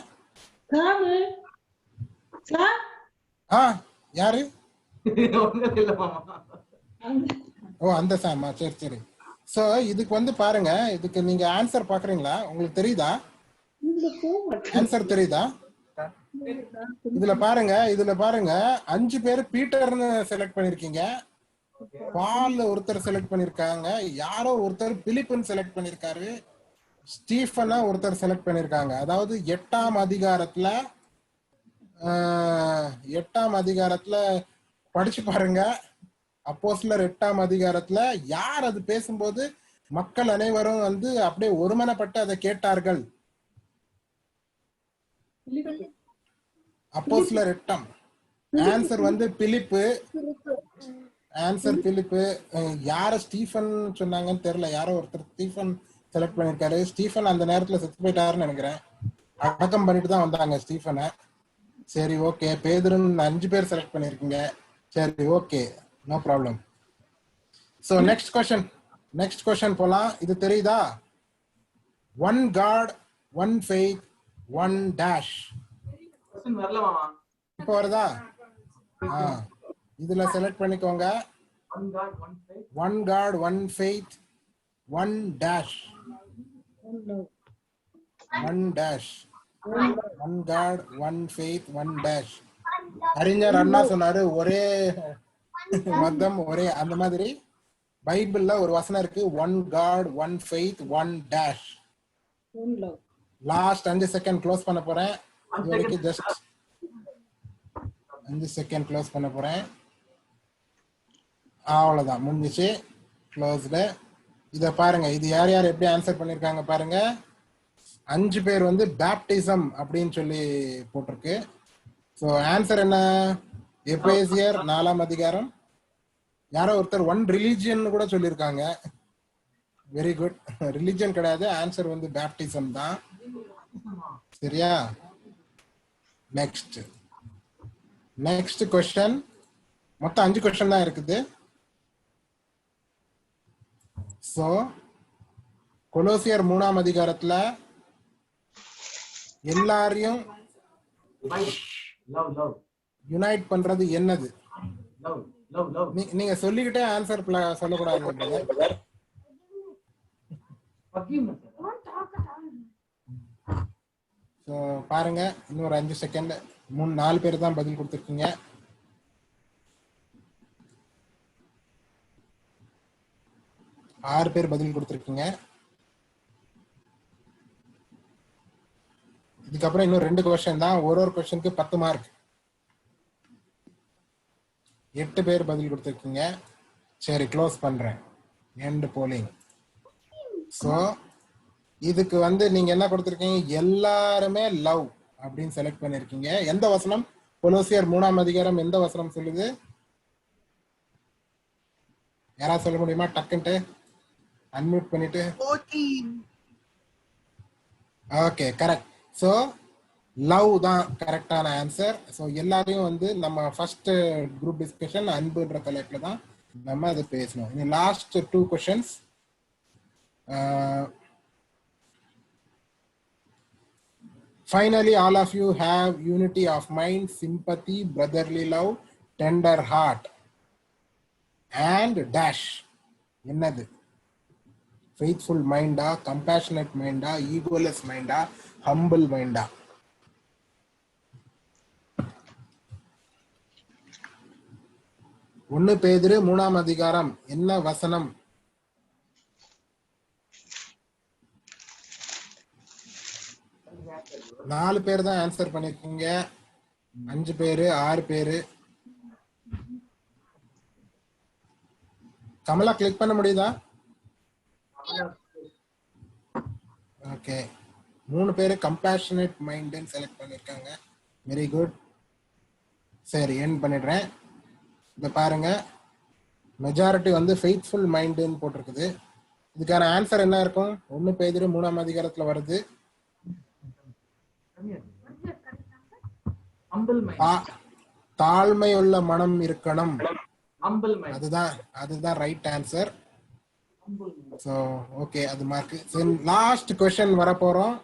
யாரு? ஓ, அந்த சாமா. சரி சரி. சோ இதுக்கு வந்து பாருங்க, இதுக்கு நீங்க ஆன்சர் பாக்குறீங்களா? உங்களுக்கு தெரியுதா? ஆன்சர் தெரியுதா? இதுல பாருங்க, 5 பேர் பீட்டர்னு செலக்ட் பண்ணிருக்கீங்க. பால் ஒருத்தர் செலக்ட் பண்ணிருக்காங்க. யாரோ ஒருத்தர் பிலிப்னு செலக்ட் பண்ணிருக்காரு. ஸ்டீஃபனா ஒருத்தர் செலக்ட் பண்ணிருக்காங்க. அதாவது 8ஆம் அதிகாரத்துல படிச்சு பாருங்க. அப்போஸ்தலர் 8ஆம் அதிகாரத்துல யார் அது பேசும்போது மக்கள் அனைவரும் வந்து அப்படியே ஒருமனப்பட்டு அதை கேட்டார்கள்? அப்போஸ்தலர் 8ஆம். ஆன்சர் வந்து பிலிப்பு. ஆன்சர் பிலிப்பு. யார ஸ்டீஃபன் சொன்னாங்கன்னு தெரியல. யாரோ ஒருத்தர் ஸ்டீஃபன் செலக்ட் பண்ணிருக்காரு. ஸ்டீஃபன் அந்த நேரத்துல செத்து போயிட்டாருன்னு நினைக்கிறேன். அடக்கம் பண்ணிட்டு தான் வந்தாங்க ஸ்டீஃபனை. சரி, ஓகே. பேதுருன்னு 5 பேர் செலக்ட் பண்ணிருக்கீங்க. சரி, okay, no problem. So next question போலாம். இது தெரியுதா? 1 God, 1 faith, 1 dash. இப்போ வருதா? இதுல செலக்ட் பண்ணிக்கோங்க. 1 God, 1 faith, 1 dash. 1 dash. 1 God, 1 faith, 1 dash. அறிஞர் அண்ணா சொன்னாரு, ஒரே மதம் ஒரே, அந்த மாதிரி பைபிள்ல ஒரு வசனம் இருக்கு, 1 God, 1 faith, 1 dash. Last 5 second close பண்ண போறேன். இது வரைக்கும் ஜஸ்ட் 5 செகண்ட் க்ளோஸ் பண்ண போறேன். அவ்வளவுதான், முடிஞ்சிச்சு. க்ளோஸ்டு. இத பாருங்க, இது யார் யார் எப்படி ஆன்சர் பண்ணிருக்காங்க பாருங்க. 5 பேர் வந்து பேப்டிசம் அப்படின்னு சொல்லி போட்டிருக்கு. ஸோ ஆன்சர் என்ன? எபேசியர் 4ஆம் அதிகாரம். யாரோ ஒருத்தர் 1 ரிலிஜியன் கூட சொல்லியிருக்காங்க. Very good. ரிலிஜியன் கிடையாது, ஆன்சர் வந்து பேப்டிசம் தான். சரியா? Next question. மொத்தம் 5 கொஸ்டின் தான் இருக்குது. சோ கொலோசியர் 3ஆம் அதிகாரத்துல எல்லாரையும் யுனைட் பண்றது என்னது? நீங்க சொல்லிக்கிட்டே ஆன்சர் சொல்லக்கூடாது. பாருங்க, இன்னொரு 5 செகண்ட். 4 பேர் தான் பதில் கொடுத்துருக்கீங்க. ஆறு பேர் பதில் கொடுத்துருக்கீங்க. இதுக்கப்புறம் இன்னும் 2 கொஸ்டின் தான். ஒரு கொஸ்டினுக்கு 10 மார்க். 8 பேர் பதில் கொடுத்துருக்கீங்க. சரி, க்ளோஸ் பண்றேன். End polling. சோ இதுக்கு வந்து நீங்க என்ன கொடுத்துருக்கீங்க? எல்லாருமே லவ் அப்படின்னு செலக்ட் பண்ணிருக்கீங்க. எந்த வசனம்? கொலோசியர் 3ஆம் அதிகாரம் எந்த வசனம் சொல்லுது? யாராவது சொல்ல முடியுமா? டக்குன்ட்டு அன்மியூட் பண்ணிட்டு. Okay, correct. ஸோ லவ் தான் கரெக்டான ஆன்சர். ஸோ எல்லாரையும் வந்து நம்ம ஃபர்ஸ்ட் குரூப் டிஸ்கஷன் அன்புன்ற தலைப்புல தான் நம்ம அதை பேசணும். இனி last 2 questions. Finally, all of you have unity of mind, sympathy, brotherly love, tender heart, and dash. என்னது? ஃபெய்த்ஃபுல் மைண்டா, கம்பேஷனட் மைண்டா, ஈகோலெஸ் மைண்டா, ஹம்பிள் மைண்டா? ஒன்னு பேதுரு 3ஆம் அதிகாரம் என்ன வசனம்? நாலு பேர் தான் ஆன்சர் பண்ணிருக்கீங்க. 5 பேரு 6 பேரு. கமலா கிளிக் பண்ண முடியுதா? ஓகே, 3 பேரு கம்பேஷனட் மைண்ட்னு செலக்ட் பண்ணிருக்காங்க. Very good. சரி, எண்ட் பண்ணிடுறேன். இத பாருங்க, மெஜாரிட்டி வந்து ஃபெய்த்ஃபுல் மைண்டுன்னு போட்டிருக்குது. இதுக்கான ஆன்சர் என்ன இருக்கும்? 1 பேதுரு 3ஆம் அதிகாரத்துல வருது. தாழ்மை உள்ள மனம் இருக்கணும். அதுதான் ரைட் ஆன்சர். சோ ஓகே, அது மார்க். லாஸ்ட் क्वेश्चन வர போறோம்.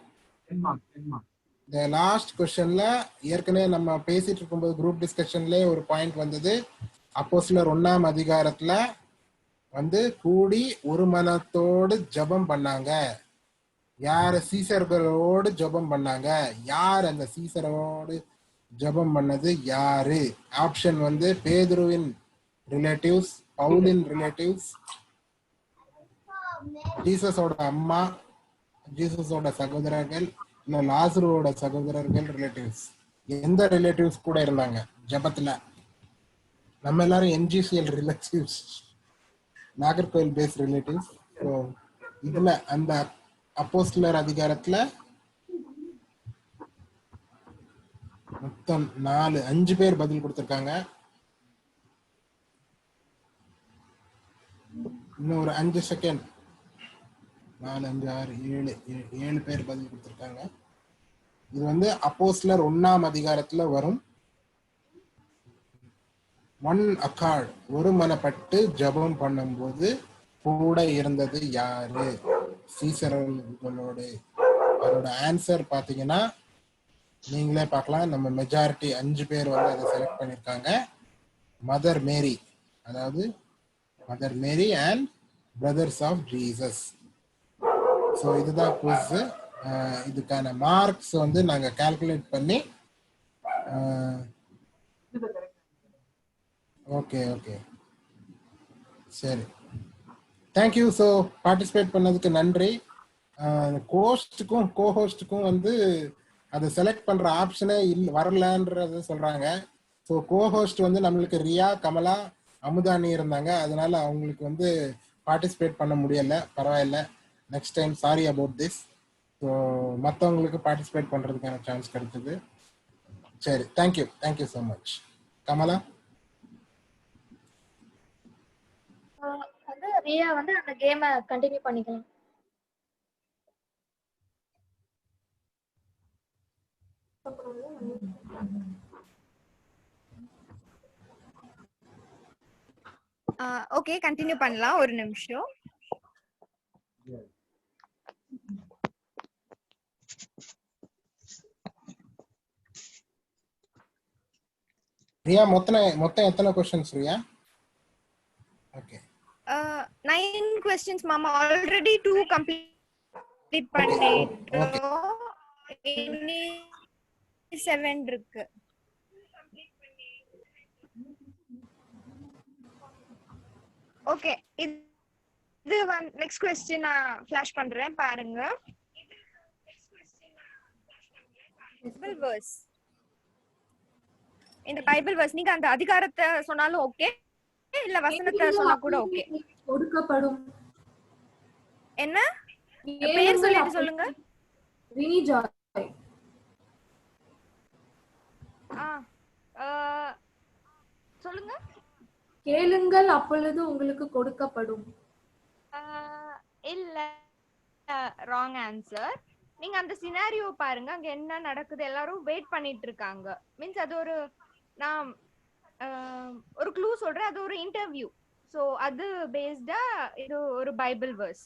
இந்த லாஸ்ட் क्वेश्चनல ஏற்கனவே நம்ம பேசிட்டு இருக்கும்போது குரூப் டிஸ்கஷன்ல ஒரு பாயிண்ட் வந்தது. அப்போஸ்தலர் 1ஆம் அதிகாரத்துல வந்து கூடி ஒரு மனத்தோடு ஜெபம் பண்ணாங்க. யார்? சீசர்களோடு ஜெபம் பண்ணாங்க. யார் அந்த சீசரோடு ஜெபம் பண்ணது? யாரு? ஆப்ஷன் வந்து பேதுருவின் ரிலேட்டிவ்ஸ், பவுலின் ரிலேட்டிவ்ஸ், ஜீசஸோட அம்மா, ஜீசஸோட சகோதரர்கள், இல்ல லாசருவோட சகோதரர்கள் ரிலேட்டிவ்ஸ். எந்த ரிலேட்டிவ்ஸ் கூட இருந்தாங்க ஜெபத்துல? நம்ம எல்லாரும் NGCL relatives, Nagercoil based relatives. So இதுல அந்த அப்போஸ்தலர் அதிகாரத்துல மொத்தம் 5 பேர் பதில் கொடுத்திருக்காங்க. இன்னும் ஒரு 5 செகண்ட். 4, 5, 6, 7 பேர் பதில் கொடுத்திருக்காங்க. இது வந்து அப்போஸ்தலர் 1ஆம் அதிகாரத்துல வரும். ஒன் அக்கார்ட், ஒரு மனப்பட்டு ஜெபம் பண்ணும்போது கூட இருந்தது யாரு? சீசர்களோடு. அவரோட ஆன்சர் பாத்தீங்கன்னா நீங்களே பார்க்கலாம். நம்ம மெஜாரிட்டி 5 பேர் வந்து அதை செலக்ட் பண்ணிருக்காங்க. மதர் மேரி, அதாவது Mother Mary and brothers of Jesus. So இதுதான் குவிஸ். இதுக்கான மார்க்ஸ் வந்து நாங்க கால்குலேட் பண்ணி ஓகே ஓகே சரி, தேங்க்யூ. ஸோ பார்ட்டிசிபேட் பண்ணதுக்கு நன்றி. கோஸ்ட்டுக்கும் கோஹோஸ்ட்டுக்கும் வந்து அதை செலக்ட் பண்ற ஆப்ஷனே வரலன்றத சொல்றாங்க. ஸோ கோஹோஸ்ட் வந்து நம்மளுக்கு ரியா, கமலா, அமுதானி இருந்தாங்க. அதனால அவங்களுக்கு வந்து பார்ட்டிசிபேட் பண்ண முடியல. பரவாயில்ல, next time sorry about this. So மற்றவங்களுக்கு பார்ட்டிசிபேட் பண்றதுக்கான சான்ஸ் கிடைச்சது. சரி, thank you, thank you so much. Kamala வந்து ரியா வந்து அந்த கேமை கண்டினியூ பண்ணிக்கலாம். ஓகே, கண்டினியூ பண்ணலாம். ஒரு நிமிஷம். ரியா, மொத்தம் எத்தனை क्वेश्चंस ரியா? ஓகே, 9 questions மாமா. ஆல்ரெடி 2 கம்ப்ளீட் பண்ணிட்டோம். இனி 7 இருக்கு. ஓகே, இது நெக்ஸ்ட் क्वेश्चन நான் ஃபிளாஷ் பண்றேன், பாருங்க. Bible verse. இந்த பைபிள் வெர்ஸ் நீங்க அந்த அதிகாரத்தை சொன்னாலும் ஓகே, இல்ல வசனத்தை சொன்னா கூட ஓகே. கொடுக்கப்படும். என்ன பேர் சொல்லிட்டு சொல்லுங்க. ரினி ஜாய். சொல்லுங்க. கேளுங்கள் அப்பொழுது உங்களுக்கு கொடுக்கப்படும். இல்ல, ராங் ஆன்சர். நீங்க அந்த சினாரியோ பாருங்க, அங்க என்ன நடக்குது. எல்லாரும் வெயிட் பண்ணிட்டு இருக்காங்க. மீன்ஸ் அது ஒரு, நான் ஒரு க்ளூ சொல்றேன், அது ஒரு இன்டர்வியூ. சோ அது பேஸ்டா இது ஒரு பைபிள் வெர்ஸ்.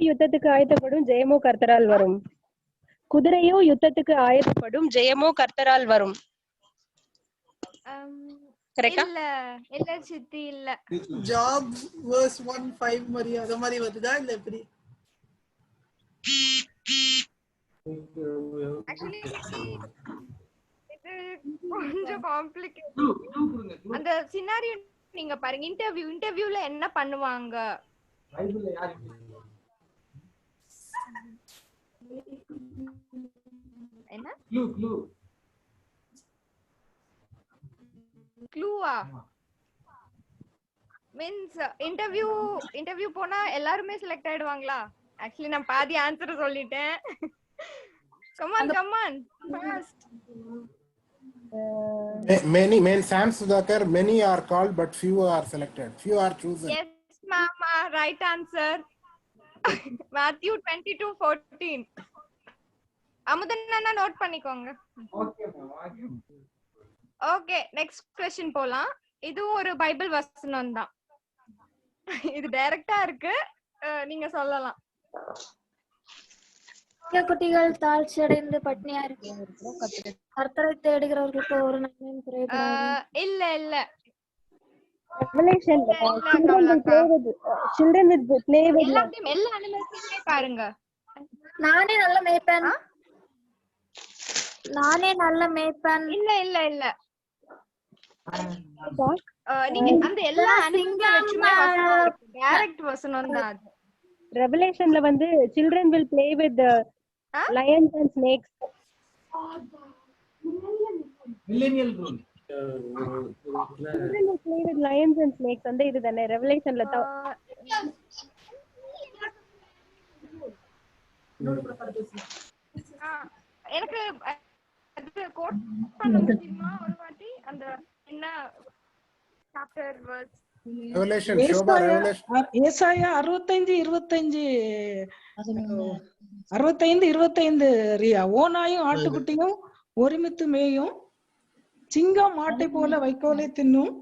யுத்தத்துக்கு ஆயத்தப்படும், ஜெயமோ கர்த்தரால் வரும். குதிரையோ யுத்தத்துக்கு ஆயத்தப்படும், ஜெயமோ கர்த்தரால் வரும். கரெக்ட்டா? இல்ல இல்ல சித்தி இல்ல. Job verse 1:5 மாதிரி அத மாதிரி வருதா இல்ல எப்படி? Actually இது கொஞ்சம் காம்ப்ளிகேட். அந்த சினாரியோ நீங்க பாருங்க. இன்டர்வியூல என்ன பண்ணுவாங்க? பைபிள்ல யாரு என்ன? க்ளூ க்ளூவா? மீன்ஸ் இன்டர்வியூ போனா எல்லாருமே செலக்ட் ஆயிடுவாங்களா? ஆக்சுவலி நான் பாதி ஆன்சர் சொல்லிட்டேன். Come on fast. Many Sam Sudhakar, many are called but few are selected. Few are chosen. Yes mama, right answer. Matthew 22:14. Amudhan Anna note பண்ணிக்கோங்க. ஓகே நெக்ஸ்ட் क्वेश्चन போலாம். இதுவும் ஒரு பைபிள் வசனம் தான். இது டைரக்டா இருக்கு, நீங்க சொல்லலாம். குட்டிகள் தாழ்ச்சி அடைந்து பட்னியா இருக்கு, கர்த்தரை தேடுகிறவர்களுக்கு ஒரு நன்மையும் குறைபடாது. இல்ல Revelation, children will play with எல்லாத்தையும் எல்லா அனிமல்ஸையுமே பாருங்க. நானே நல்ல மேய்ப்பன். இல்ல நீங்க அந்த எல்லா அனிமல்ஸுமே டைரக்ட் வசனம் தான் அது. Revelationல வந்து children will play with the lions and snakes. millennial rule. Children will play with lions and snakes. அந்த இதுதானே Revelationல தான். எனக்கு அது கோட் பண்ண முடியுமா ஒரு வாட்டி? அந்த என்ன chapter verse? Revelation, Shobha, Revelation. ஏசாயா 65:25 ரியா. ஓநாயும் ஆட்டுக்குட்டியும் ஒருமித்து மேயும், சிங்கம் மாட்டை போல வைக்கோலை தின்னும்,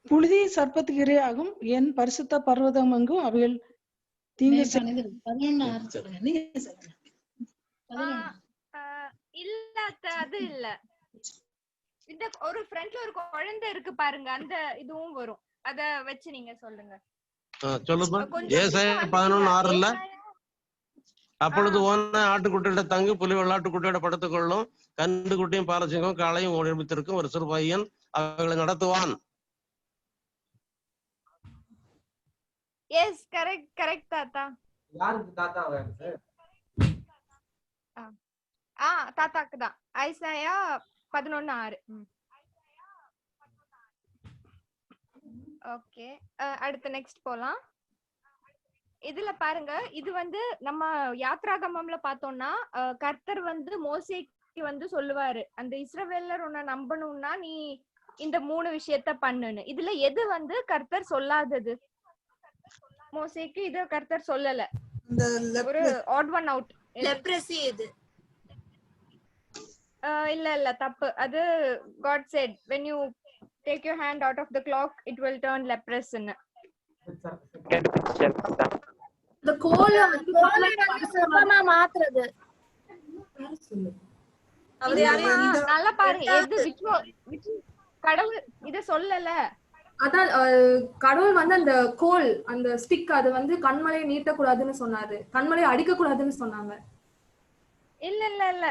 புழுதி சர்ப்பத்துக்கு இரையாகும், என் பரிசுத்த பர்வதம் எங்கும் அவைகள் தீங்கு இல்ல அது இல்ல. இந்த ஒரு ஃப்ரண்ட்ல ஒரு குழந்தை இருக்கு பாருங்க, அந்த இதுவும் வரும். அத வச்சு நீங்க சொல்லுங்க. சொல்லுப்பா. ஏசாயா 11:6 அப்பொழுது ஓன ஆட்டுக்குட்டியோட தங்கு, புலி வெள்ளாட்டுக்குட்டியோட படுத்துக் கொள்ளும், கண்டு குட்டியும் பாலசிங்கம் காளையும் ஒருமித்திருக்கும், ஒரு சிறு பையன் அவர்களை நடத்துவான். எஸ் கரெக்ட் தாத்தா. யாருக்கு தாத்தா வேணும் சார்? தாத்தாக்கு தான். ஐசாயா 11:6. ஓகே அடுத்து நெக்ஸ்ட் போலாம். இதுல பாருங்க, இது வந்து நம்ம யாத்ராகமம்ல பார்த்தோம்னா கர்த்தர் வந்து மோசேக்கு வந்து சொல்லுவாரு, அந்த இஸ்ரவேலர் உன்னை நம்பணும்னா நீ இந்த 3 விஷயத்த பண்ணுன்னு. இதுல எது வந்து கர்த்தர் சொல்லாதது? மோசேக்கு இது கர்த்தர் சொல்லல, ஒரு ஆட் ஒன் அவுட். லெப்ரசி இது இல்ல தப்பு. அது God said when you take your hand out of the clock it will turn leprous ன்னு. the கோல சுத்தமா மாத்துறது. அவர் யாரையும் நல்லா பாருங்க, எது விச் கடவுள் இத சொல்லல. அதான் கடவுள் வந்து அந்த கோல், அந்த ஸ்டிக், அது வந்து கண்மலையை நீட்ட கூடாதுன்னு சொன்னாரு, கண்மலையை அடிக்க கூடாதுன்னு சொன்னாங்க. இல்ல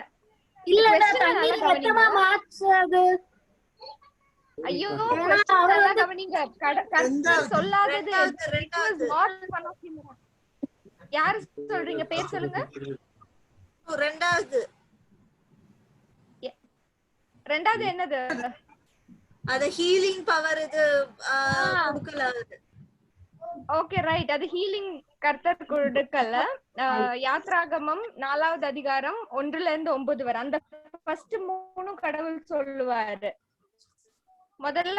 ஐயோ கவனிங்க, சொல்லாதது யாரு சொல்றீங்க? பேர் சொல்லுங்க. ரெண்டாவது என்னது? அது ஹீலிங் பவர் இது கொடுக்கல. ஓகே ரைட், அது ஹீலிங் கர்த்தர் கொடுக்கல. யாத்ராகமம் 4வது அதிகாரம் 1-9 வரை அந்த ஃபர்ஸ்ட் 3 கடவுள் சொல்லுவாரு. முதல்ல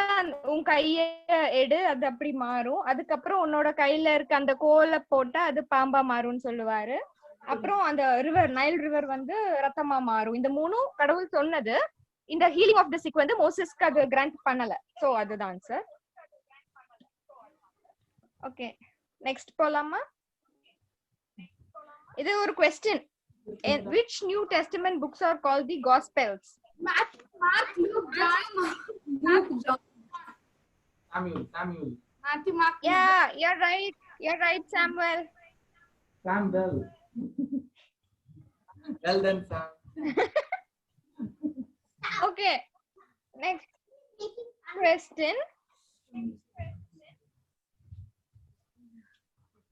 உன் கைய எடு, அது அப்படி மாறும். அதுக்கப்புறம் உன்னோட கையில இருக்க அந்த கோலை போட்டா அது பாம்பா மாறும்னு சொல்லுவாரு. அப்புறம் அந்த ரிவர், நைல் ரிவர் வந்து ரத்தமா மாறும். இந்த 3 கடவுள் சொன்னது. இந்த ஹீலிங் ஆஃப் தி சிக் வந்து மோசஸ்க்கு அது கிராண்ட் பண்ணல. சோ அதுதான் சார். ஓகே நெக்ஸ்ட் போலாமா? இது ஒரு question. Which New Testament books are called the Gospels? Mark, Luke, John. Samuel. Matthew, Mark. Yeah, you're right. You're right, Samuel. Samuel. Well done, Sam. Okay. Next question.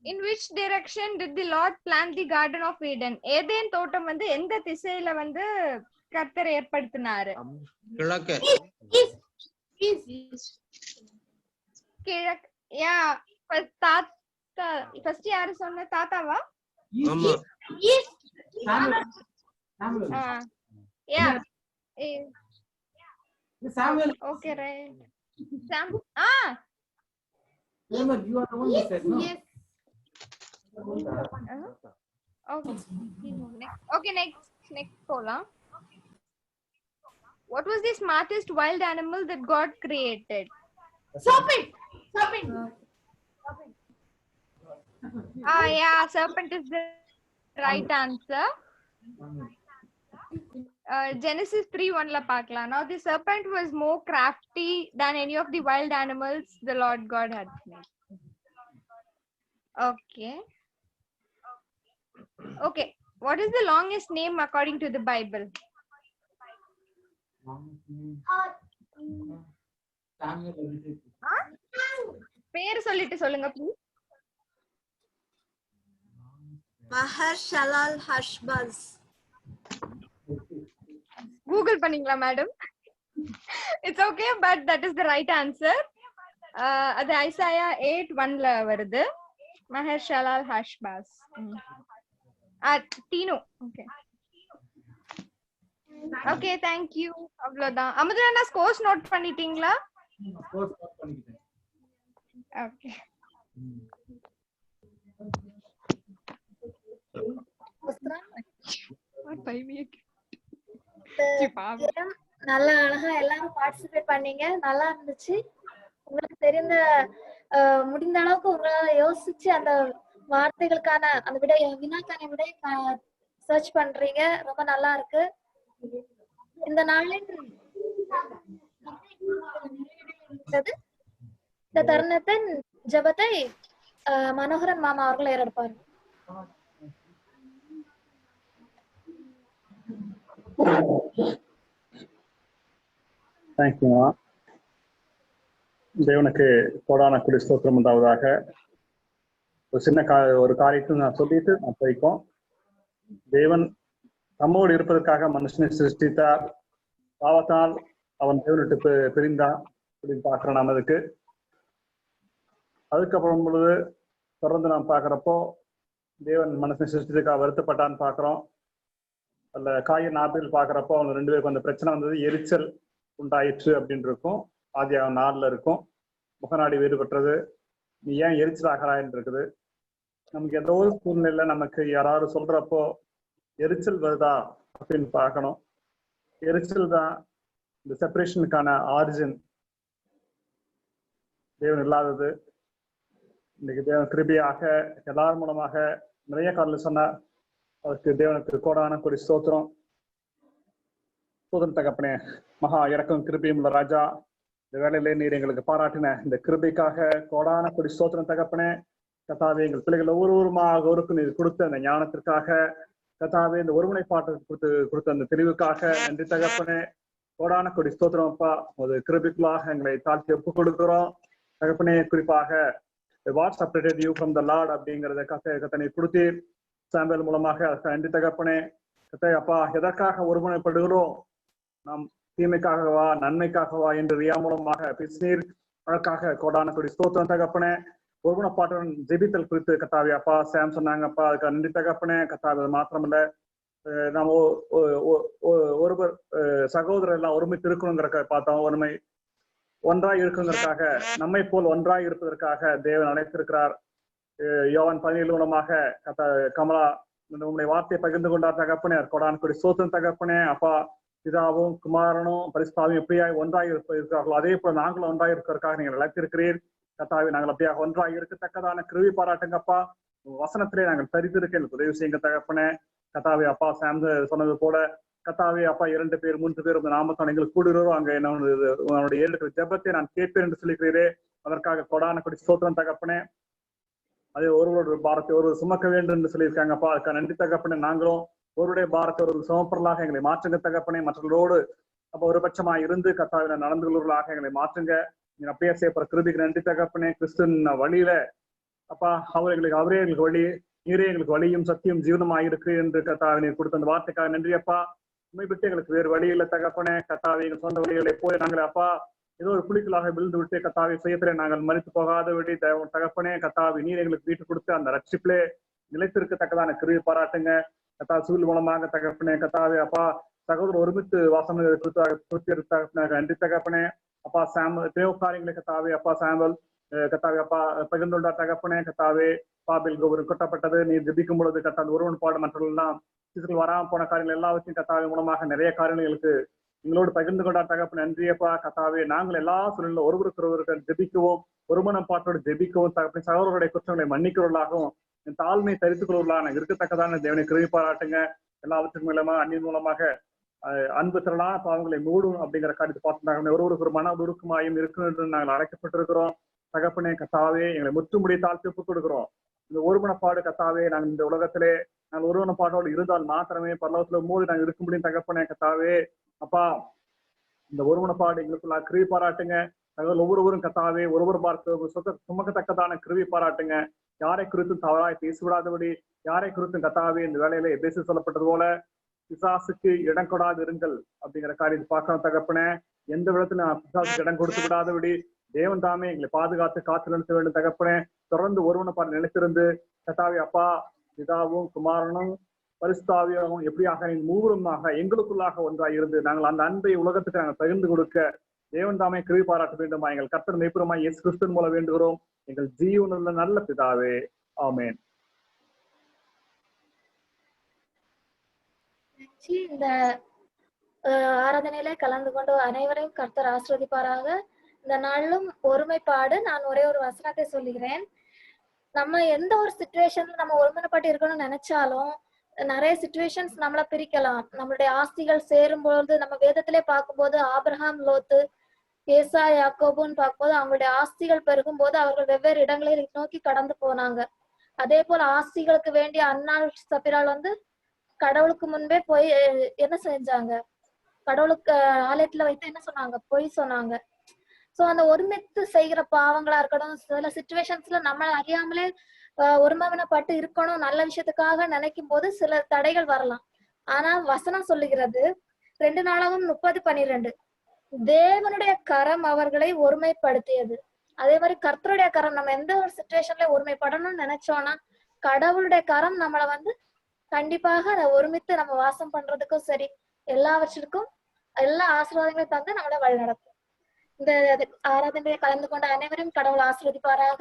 In which direction did the Lord plant the Garden of Eden? Eden தோட்டம் வந்து எந்த திசையில வந்து கர்த்தர் ஏற்படுத்தினாரு? கிழக்கு. கிழக்கு. யா, ஃபர்ஸ்ட் யாரு சொன்ன? தாத்தாவா? ஆமா. Samuel. Yeah. Samuel. Okay, right. Samuel, you are the one who said no. Yes. Okay, next போலாம். What was the smartest wild animal that God created? Serpent. Yeah, serpent is the right answer. Genesis 3:1 la paakalam. Now the serpent was more crafty than any of the wild animals the Lord God had made. Okay, what is the longest name according to the Bible? பேர் சொல்லிட்டு சொல்லுங்க please. Maher-shalal Hashbaz. Google பண்ணீங்களா madam? It's okay, but that is the right answer. அது ஐசாயா 8:1 ல வருது. Maher-shalal Hashbaz. Tino. Okay, thank you. அவ்வளவுதான். அமுதனா ஸ்கோர்ஸ் நோட் பண்ணிட்டீங்களா? Scores note பண்ணிட்டேன். Okay. நல்லா அழகா எல்லாரும் பார்ட்டிசிபேட் பண்ணீங்க. நல்லா இருந்துச்சு. உங்களுக்கு தெரிந்த முடிந்த அளவுக்கு உங்களால யோசிச்சு அந்த வார்த்தைகளுக்கான அந்த வினாக்கான விடை சர்ச் பண்றீங்க. ரொம்ப நல்லா இருக்கு. இந்த நாளின் இந்த தருணத்தின் ஜெபத்தை மனோகரன் மாமா அவர்கள் ஏறெடுப்பார். தேங்க்யூமா. தேவனுக்கு கோடான கொடி ஸ்தோத்திரம் உண்டாவதாக. ஒரு சின்ன ஒரு காரியத்தை நான் சொல்லிட்டு நான் போய்க்கோம். தேவன் நம்மோடு இருப்பதற்காக மனுஷனை சிருஷ்டித்தார். பாவத்தால் அவன் தேவன் விட்டு பிரிந்தான் அப்படின்னு பார்க்கிறோம் நாம். அதுக்கப்புறம் பொழுது தொடர்ந்து நாம் பார்க்குறப்போ தேவன் மனுஷனை சிருஷ்டித்துக்காக வருத்தப்பட்டான்னு பார்க்குறோம். அதில் காயின் 40 பார்க்குறப்போ அவங்க 2 பேருக்கு அந்த பிரச்சனை வந்தது, எரிச்சல் உண்டாயிற்று அப்படின்னு இருக்கும். ஆதியாகமம் 4 இருக்கும். முகநாடி வேறுபட்டது, நீ ஏன் எரிச்சல் ஆகிறாயின்னு இருக்குது. நமக்கு ஏதோ ஒரு சூழ்நிலை நமக்கு யாராவது சொல்றப்போ எரிச்சல் வருதா அப்படின்னு பார்க்கணும். எரிச்சல் தான் இந்த செப்பரேஷனுக்கான ஆரிஜின். தேவன் இல்லாதது. இன்னைக்கு தேவன் கிருபியாக எல்லார் மூலமாக நிறைய காரில் சொன்னார். அதுக்கு தேவனுக்கு கோடான கொடி ஸ்தோத்திரம். சோதன் தகப்பனே, மகா இறக்கம் கிருபியும் உள்ள ராஜா, இந்த வேலையிலே நீர் எங்களுக்கு பாராட்டின இந்த கிருபைக்காக கோடான கொடி ஸ்தோத்திரம் தகப்பனே. கத்தாவே, எங்கள் பிள்ளைகள் ஒவ்வொருவருக்கும் நீர் கொடுத்த அந்த ஞானத்திற்காக, கத்தாவே இந்த ஒருமுனைப்பாட்டுக்கு கொடுத்த அந்த தெளிவுக்காக நன்றி தகப்பனே. கோடான கொடி ஸ்தோத்திரம் அப்பா. ஒரு கிருபிக்குள்ளாக எங்களை தாழ்த்தி ஒப்பு கொடுக்கிறோம் தகப்பனே. குறிப்பாக what separated you from the Lord அப்படிங்கிறத கத்தனை கொடுத்தீர் சாம்பல் மூலமாக. நன்றி தகப்பனே. கத்தை அப்பா, எதற்காக ஒருமுனைப்படுகிறோம்? நாம் தீமைக்காகவா நன்மைக்காகவா என்று ரியா மூலமாக பேசினீர். அதற்காக கோடான கொடி ஸ்தோத்திரம் தகப்பனே. ஒருமுனைப்பாட்டுடன் ஜெபித்தல் குறித்து கத்தாவே அப்பா சாம் சொன்னாங்கப்பா, அதுக்கு நன்றி தகப்பனே. கத்தாவே, அது மாத்திரமல்ல, நாம் ஒருவர் சகோதரர் எல்லாம் ஒருமித்து இருக்கணுங்கிறக்க பார்த்தோம். ஒன்றாய் இருக்குங்கிறதுக்காக, நம்மை போல் ஒன்றாய் இருப்பதற்காக தேவன் அழைத்திருக்கிறார். யோவான் 17 மூலமாக கமலா உங்களுடைய வார்த்தையை பகிர்ந்து கொண்டார் தகப்பனே. கொடான் கொடி ஸ்தோத்திரம் தகப்பனே. அப்பா, பிதாவும் குமாரனும் பரிசுத்தாவும் எப்படியாய் ஒன்றாய் இருக்கிறார்களோ அதே போல நாங்களும் ஒன்றாய் இருக்கிறதுக்காக நீங்கள் அழைத்திருக்கிறீர் கத்தாவே. நாங்கள் அப்படியாக ஒன்றாய் இருக்கத்தக்கதான கிருபை பாராட்டுங்கப்பா. வசனத்திலே நாங்கள் தரித்திருக்க எங்களுக்கு உதவி செய்யுங்க தகப்பனே. கத்தாவே அப்பா, சாம் சொன்னது போல கத்தாவே அப்பா 2 பேர் 3 பேர் உங்க நாமத்தால் எங்களுக்கு கூடுகிறோம் அங்க என்னுடைய ஏழுக்கிற ஜெபத்தை நான் கேட்பேன் என்று சொல்லிக்கிறீரே, அதற்காக கொடான கொடி ஸ்தோத்திரம் தகப்பனே. அதே ஒருவரோட பாரத்தை ஒருவர் சுமக்க வேண்டும் என்று சொல்லியிருக்காங்க அப்பா, அதுக்கு நன்றி தகப்பனே. நாங்களும் ஒருவருடைய பாரத்தை ஒரு சுமப்பொருளாக எங்களை மாற்றுங்க தகப்பனே. மற்றவர்களோடு அப்ப ஒரு பட்சமா இருந்து கத்தாவில நடந்து கொள்வர்களாக எங்களை மாற்றுங்க. நீங்க அப்படியே செய்யப்படுற கிருபிக்கு நன்றி தகப்பனே. கிறிஸ்துவின் வழியில அப்பா அவரே எங்களுக்கு வழி, நீரே எங்களுக்கு வழியும் சத்தியம் ஜீவனமாக இருக்கு என்று கத்தாவை நீர் கொடுத்த அந்த வார்த்தைக்காக நன்றி அப்பா. உண்மை விட்டு எங்களுக்கு வேறு வழி இல்லை தகப்பனே. கத்தாவை எங்கள் சொந்த வழிகளை போய் நாங்கள் அப்பா ஏதோ ஒரு குழிக்கலாக விழுந்து விட்டு கத்தாவை சுயத்திலே நாங்கள் மறித்து போகாதபடி தகப்பனே கத்தாவை நீர் எங்களுக்கு வீட்டு கொடுத்து அந்த ரட்சிப்பிலே நிலைத்திருக்கத்தக்கதான கிருபை பாராட்டுங்க. கத்தா சூழல் மூலமாக தகப்பனே கத்தாவே அப்பா சகோதரர் ஒருமித்து வாசம் நன்றி தகப்பனே. அப்பா தேவ காரியங்களை கத்தாவே அப்பா சாம்பல் கத்தாவே அப்பா பகிர்ந்துள்ள தகப்பனே. கத்தாவே பாபில் கோபுரம் கொட்டப்பட்டது, நீர் ஜெபிக்கும் பொழுது கத்தாது ஒருவன் பாடு மற்றவர்கள்லாம் சிசுகள் வராம போன காரியங்கள் எல்லாவற்றையும் கத்தாவே மூலமாக நிறைய காரியங்களுக்கு எங்களோடு பகிர்ந்து கொண்டார் தகப்பன் நன்றியப்பா. கத்தாவே நாங்கள் எல்லா சூழலில் ஒருவருக்கு ஜெபிக்கவும் ஒருமனம் பாட்டோடு ஜெபிக்கவும் தகப்பன் சகோதரருடைய குற்றங்களை மன்னிக்கிறவர்களாகவும் என் தாழ்மை தரித்துக் கொள்வர்களாக நாங்கள் இருக்கத்தக்கதான தேவனை கிருபை பாராட்டுங்க. எல்லாவற்றுக்கும் மூலமா அந்நின் மூலமாக அன்பு திரளான பாவங்களை மூடும் அப்படிங்கிற காரியத்தை பார்த்துட்டாங்க. ஒருவருக்கு ஒரு மன உருக்கமாயும் இருக்கணும் என்று நாங்கள் அழைக்கப்பட்டிருக்கிறோம் தகப்பனே. கத்தாவே எங்களை முற்றுமுடி தாழ்த்தி ஒப்புக் கொடுக்கிறோம். இந்த ஒருமனப்பாடு கத்தாவே நாங்கள் இந்த உலகத்திலே நாங்கள் ஒருமனப்பாட்டோடு இருந்தால் மாத்திரமே பரலோகத்துல மோதி நாங்கள் இருக்க முடியும் தகப்பனே. கத்தாவே அப்பா இந்த ஒருமனப்பாடு எங்களுக்குள்ள கிருபை பாராட்டுங்க. ஒவ்வொருவரும் கத்தாவே ஒருவர் பார்த்து சுமக்கத்தக்கதான கிருபை பாராட்டுங்க. யாரை குறித்தும் தவறாய் பேசிவிடாதபடி, யாரை குறித்தும் கத்தாவே இந்த வேலையில எபேசு சொல்லப்பட்டது போல பிசாசுக்கு இடம் கொடாது இருங்கள் அப்படிங்கிற காரியத்தை பார்க்கணும் தகப்பனே. எந்த விதத்துல பிசாசுக்கு இடம் கொடுத்து விடாதபடி தேவன் தாமே எங்களை பாதுகாத்து காத்து நிறுத்த வேண்டும் தகப்பனே. தொடர்ந்து ஒருவனப்பாடு நிலைத்திருந்து கத்தாவே அப்பா பிதாவும் குமாரனும் பரிசுத்தாவியாகவும் எப்படியாக மூவருமாக எங்களுக்குள்ளாக ஒன்றாக இருந்து நாங்கள் அந்த அன்பை உலகத்துக்கு நாங்கள் பகிர்ந்து கொடுக்க தேவன் தாமே கிருபை பாராட்ட வேண்டுமா எங்கள் கர்த்தர் மெய்ப்புறமாய் இயேசு கிறிஸ்துவின் மூலம் வேண்டுகிறோம் எங்கள் ஜீவனுள்ள நல்ல பிதாவே, ஆமென். இந்த ஆராதனையில கலந்து கொண்டு அனைவரையும் கர்த்தர் ஆசீர்வதிப்பாராக. இந்த நாளிலும் ஒருமைப்பாடு. நான் ஒரே ஒரு வசனத்தை சொல்லுகிறேன். நம்ம எந்த ஒரு சிச்சுவேஷன்ல நம்ம ஒருமைப்பாட்டு இருக்கணும்னு நினைச்சாலும் நிறைய சிச்சுவேஷன்ஸ் நம்மள பிரிக்கலாம். நம்மளுடைய ஆஸ்திகள் சேரும் பொழுது நம்ம வேதத்திலே பார்க்கும்போது ஆபிரகாம், லோத்து, ஏசா, யாக்கோபுன்னு பார்க்கும்போது அவங்களுடைய ஆஸ்திகள் பெருகும் போது அவர்கள் வெவ்வேறு இடங்களை நோக்கி கடந்து போனாங்க. அதே போல ஆஸ்திகளுக்கு வேண்டிய அன்னாள் சபிரால் கடவுளுக்கு முன்பே போய் என்ன செஞ்சாங்க, கடவுளுக்கு ஆலயத்துல வைத்து என்ன சொன்னாங்க, பொய் சொன்னாங்க. சோ அந்த ஒருமித்து செய்கிற பாவங்களா இருக்கட்டும், சில சிச்சுவேஷன்ஸ்ல நம்ம அறியாமலே ஒருமனப்பட்டு இருக்கணும் நல்ல விஷயத்துக்காக நினைக்கும் போது சில தடைகள் வரலாம். ஆனா வசனம் சொல்லுகிறது 2 நாளாகவும் 30:12 தேவனுடைய கரம் அவர்களை ஒருமைப்படுத்தியது. அதே மாதிரி கர்த்தருடைய கரம், நம்ம எந்த ஒரு சிச்சுவேஷன்ல ஒருமைப்படணும்னு நினைச்சோம்னா கடவுளுடைய கரம் நம்மளை கண்டிப்பாக ஒருமித்து நம்ம வாசம் பண்றதுக்கும் சரி எல்லாவற்றிற்கும் எல்லா ஆசீர்வாதங்களையும் தந்து நம்மளை வழி நடத்தும். இந்த ஆராதனையை கலந்து கொண்ட அனைவரும் கடவுள் ஆசீர்வதிப்பாராக.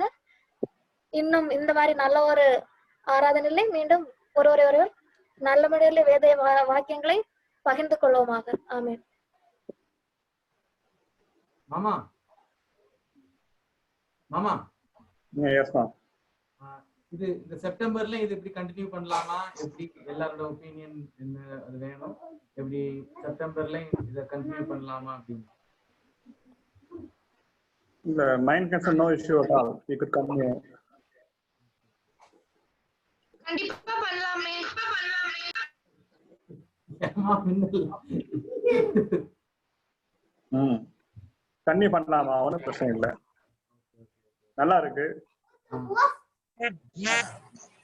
இன்னும் இந்த மாதிரி நல்ல ஒரு ஆராதனையிலே மீண்டும் ஒருவர் நல்ல முறையில வேத வாக்கியங்களை பகிர்ந்து கொள்வோமாக. ஆமென். மாமா மாமா இது இந்த செப்டம்பர்ல இது எப்படி கண்டினியூ பண்ணலாமா, எப்படி எல்லாரோட ஒப்பீனியன் என்ன அது வேணும், எப்படி செப்டம்பர்ல இத கண்டினியூ பண்ணலாமா அப்படின்னு? இல்ல mind concern no issue at all, you could continue. கண்டிப்பா பண்ணலாமே. கண்டினியூ பண்ணலாமா, ஒன்றும் பிரச்சனை இல்லை, நல்லா இருக்கு.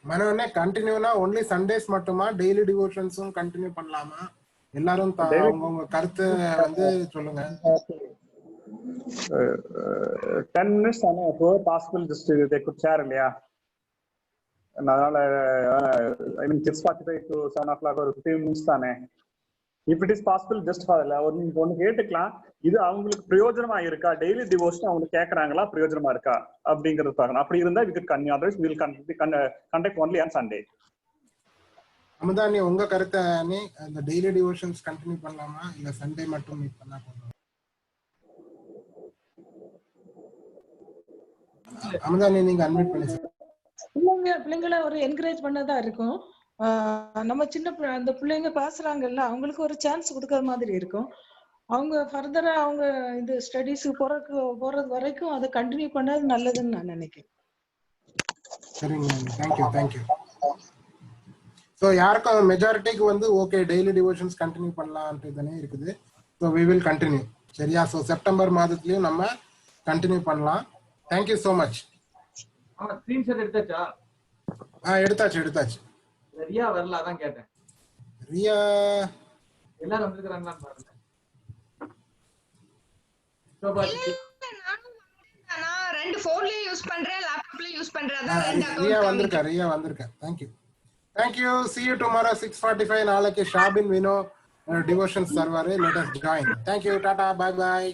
மனோனே கண்டினியூனா ஒன்லி சண்டேஸ் மட்டுமா, டெய்லி டிவோஷன்ஸும் கண்டினியூ பண்ணலாமா? எல்லாரும் உங்க கருத்து சொல்லுங்க. 10 minutes ஆனா possible just they could share இல்லையா? அதனால ஐ மீன் 6:45 to 7 o'clock ஒரு 15 minutes தானே. if it is possible just for ஒன்னு கேட்டுக்கலாம், இது அவங்களுக்கு பிரயோஜனமா இருக்கா, டெய்லி டிவோஷன் அவங்க கேக்குறாங்களா, பிரயோஜனமா இருக்கா அப்படிங்கறது பார்க்கணும். அப்படி இருந்தா we could continue, otherwise we will conduct only on Sunday. அமுதானி உங்க கருத்தை நீ அந்த டெய்லி டிவோஷன்ஸ் கண்டினியூ பண்ணலாமா இல்ல சண்டே மட்டும் மீட் பண்ணா போதுமா? அமுதானி நீங்க அட்மிட் பண்ணி பிள்ளைங்களை ஒரு என்கரேஜ் பண்ணதா இருக்கும். நம்ம சின்ன அந்த பிள்ளைங்க பேசுறாங்கல்ல, அவங்களுக்கு ஒரு சான்ஸ் கொடுக்கற மாதிரி இருக்கும். அவங்க ஃபர்தரா அவங்க இந்த ஸ்டடீஸ்க்கு போறது வரைக்கும் அதை கண்டினியூ பண்ணது நல்லதுன்னு நான் நினைக்கிறேன். சரிங்க, தேங்க்யூ. ஸோ யாருக்கும் மெஜாரிட்டிக்கு வந்து ஓகே டெய்லி டிவோஷன்ஸ் கண்டினியூ பண்ணலான்ட்டு தானே இருக்குது. So we will continue. சரியா? ஸோ செப்டம்பர் மாதத்துலயும் நம்ம கண்டினியூ பண்ணலாம். Thank you so much. ஸ்கிரீன்ஷாட் எடுத்தாச்சா? எடுத்தாச்சு. ரியா வரல, அதான் கேட்டேன். ரியா எல்லாரும் வந்திருக்காங்களான்னு பாருங்க. நான் ரெண்டு போன்லயும் யூஸ் பண்றேன், லேப்டாப்லயும் யூஸ் பண்றேன். அதான் ரெண்டு ரியா அக்கவுண்ட் வந்திருக்கா. தேங்க்யூ. See you tomorrow 6:45. நாளைக்கு ஷாபின் வினோ டிவோஷன்ஸ் தருவாரு. Let us join. Thank you. Tata. Bye bye.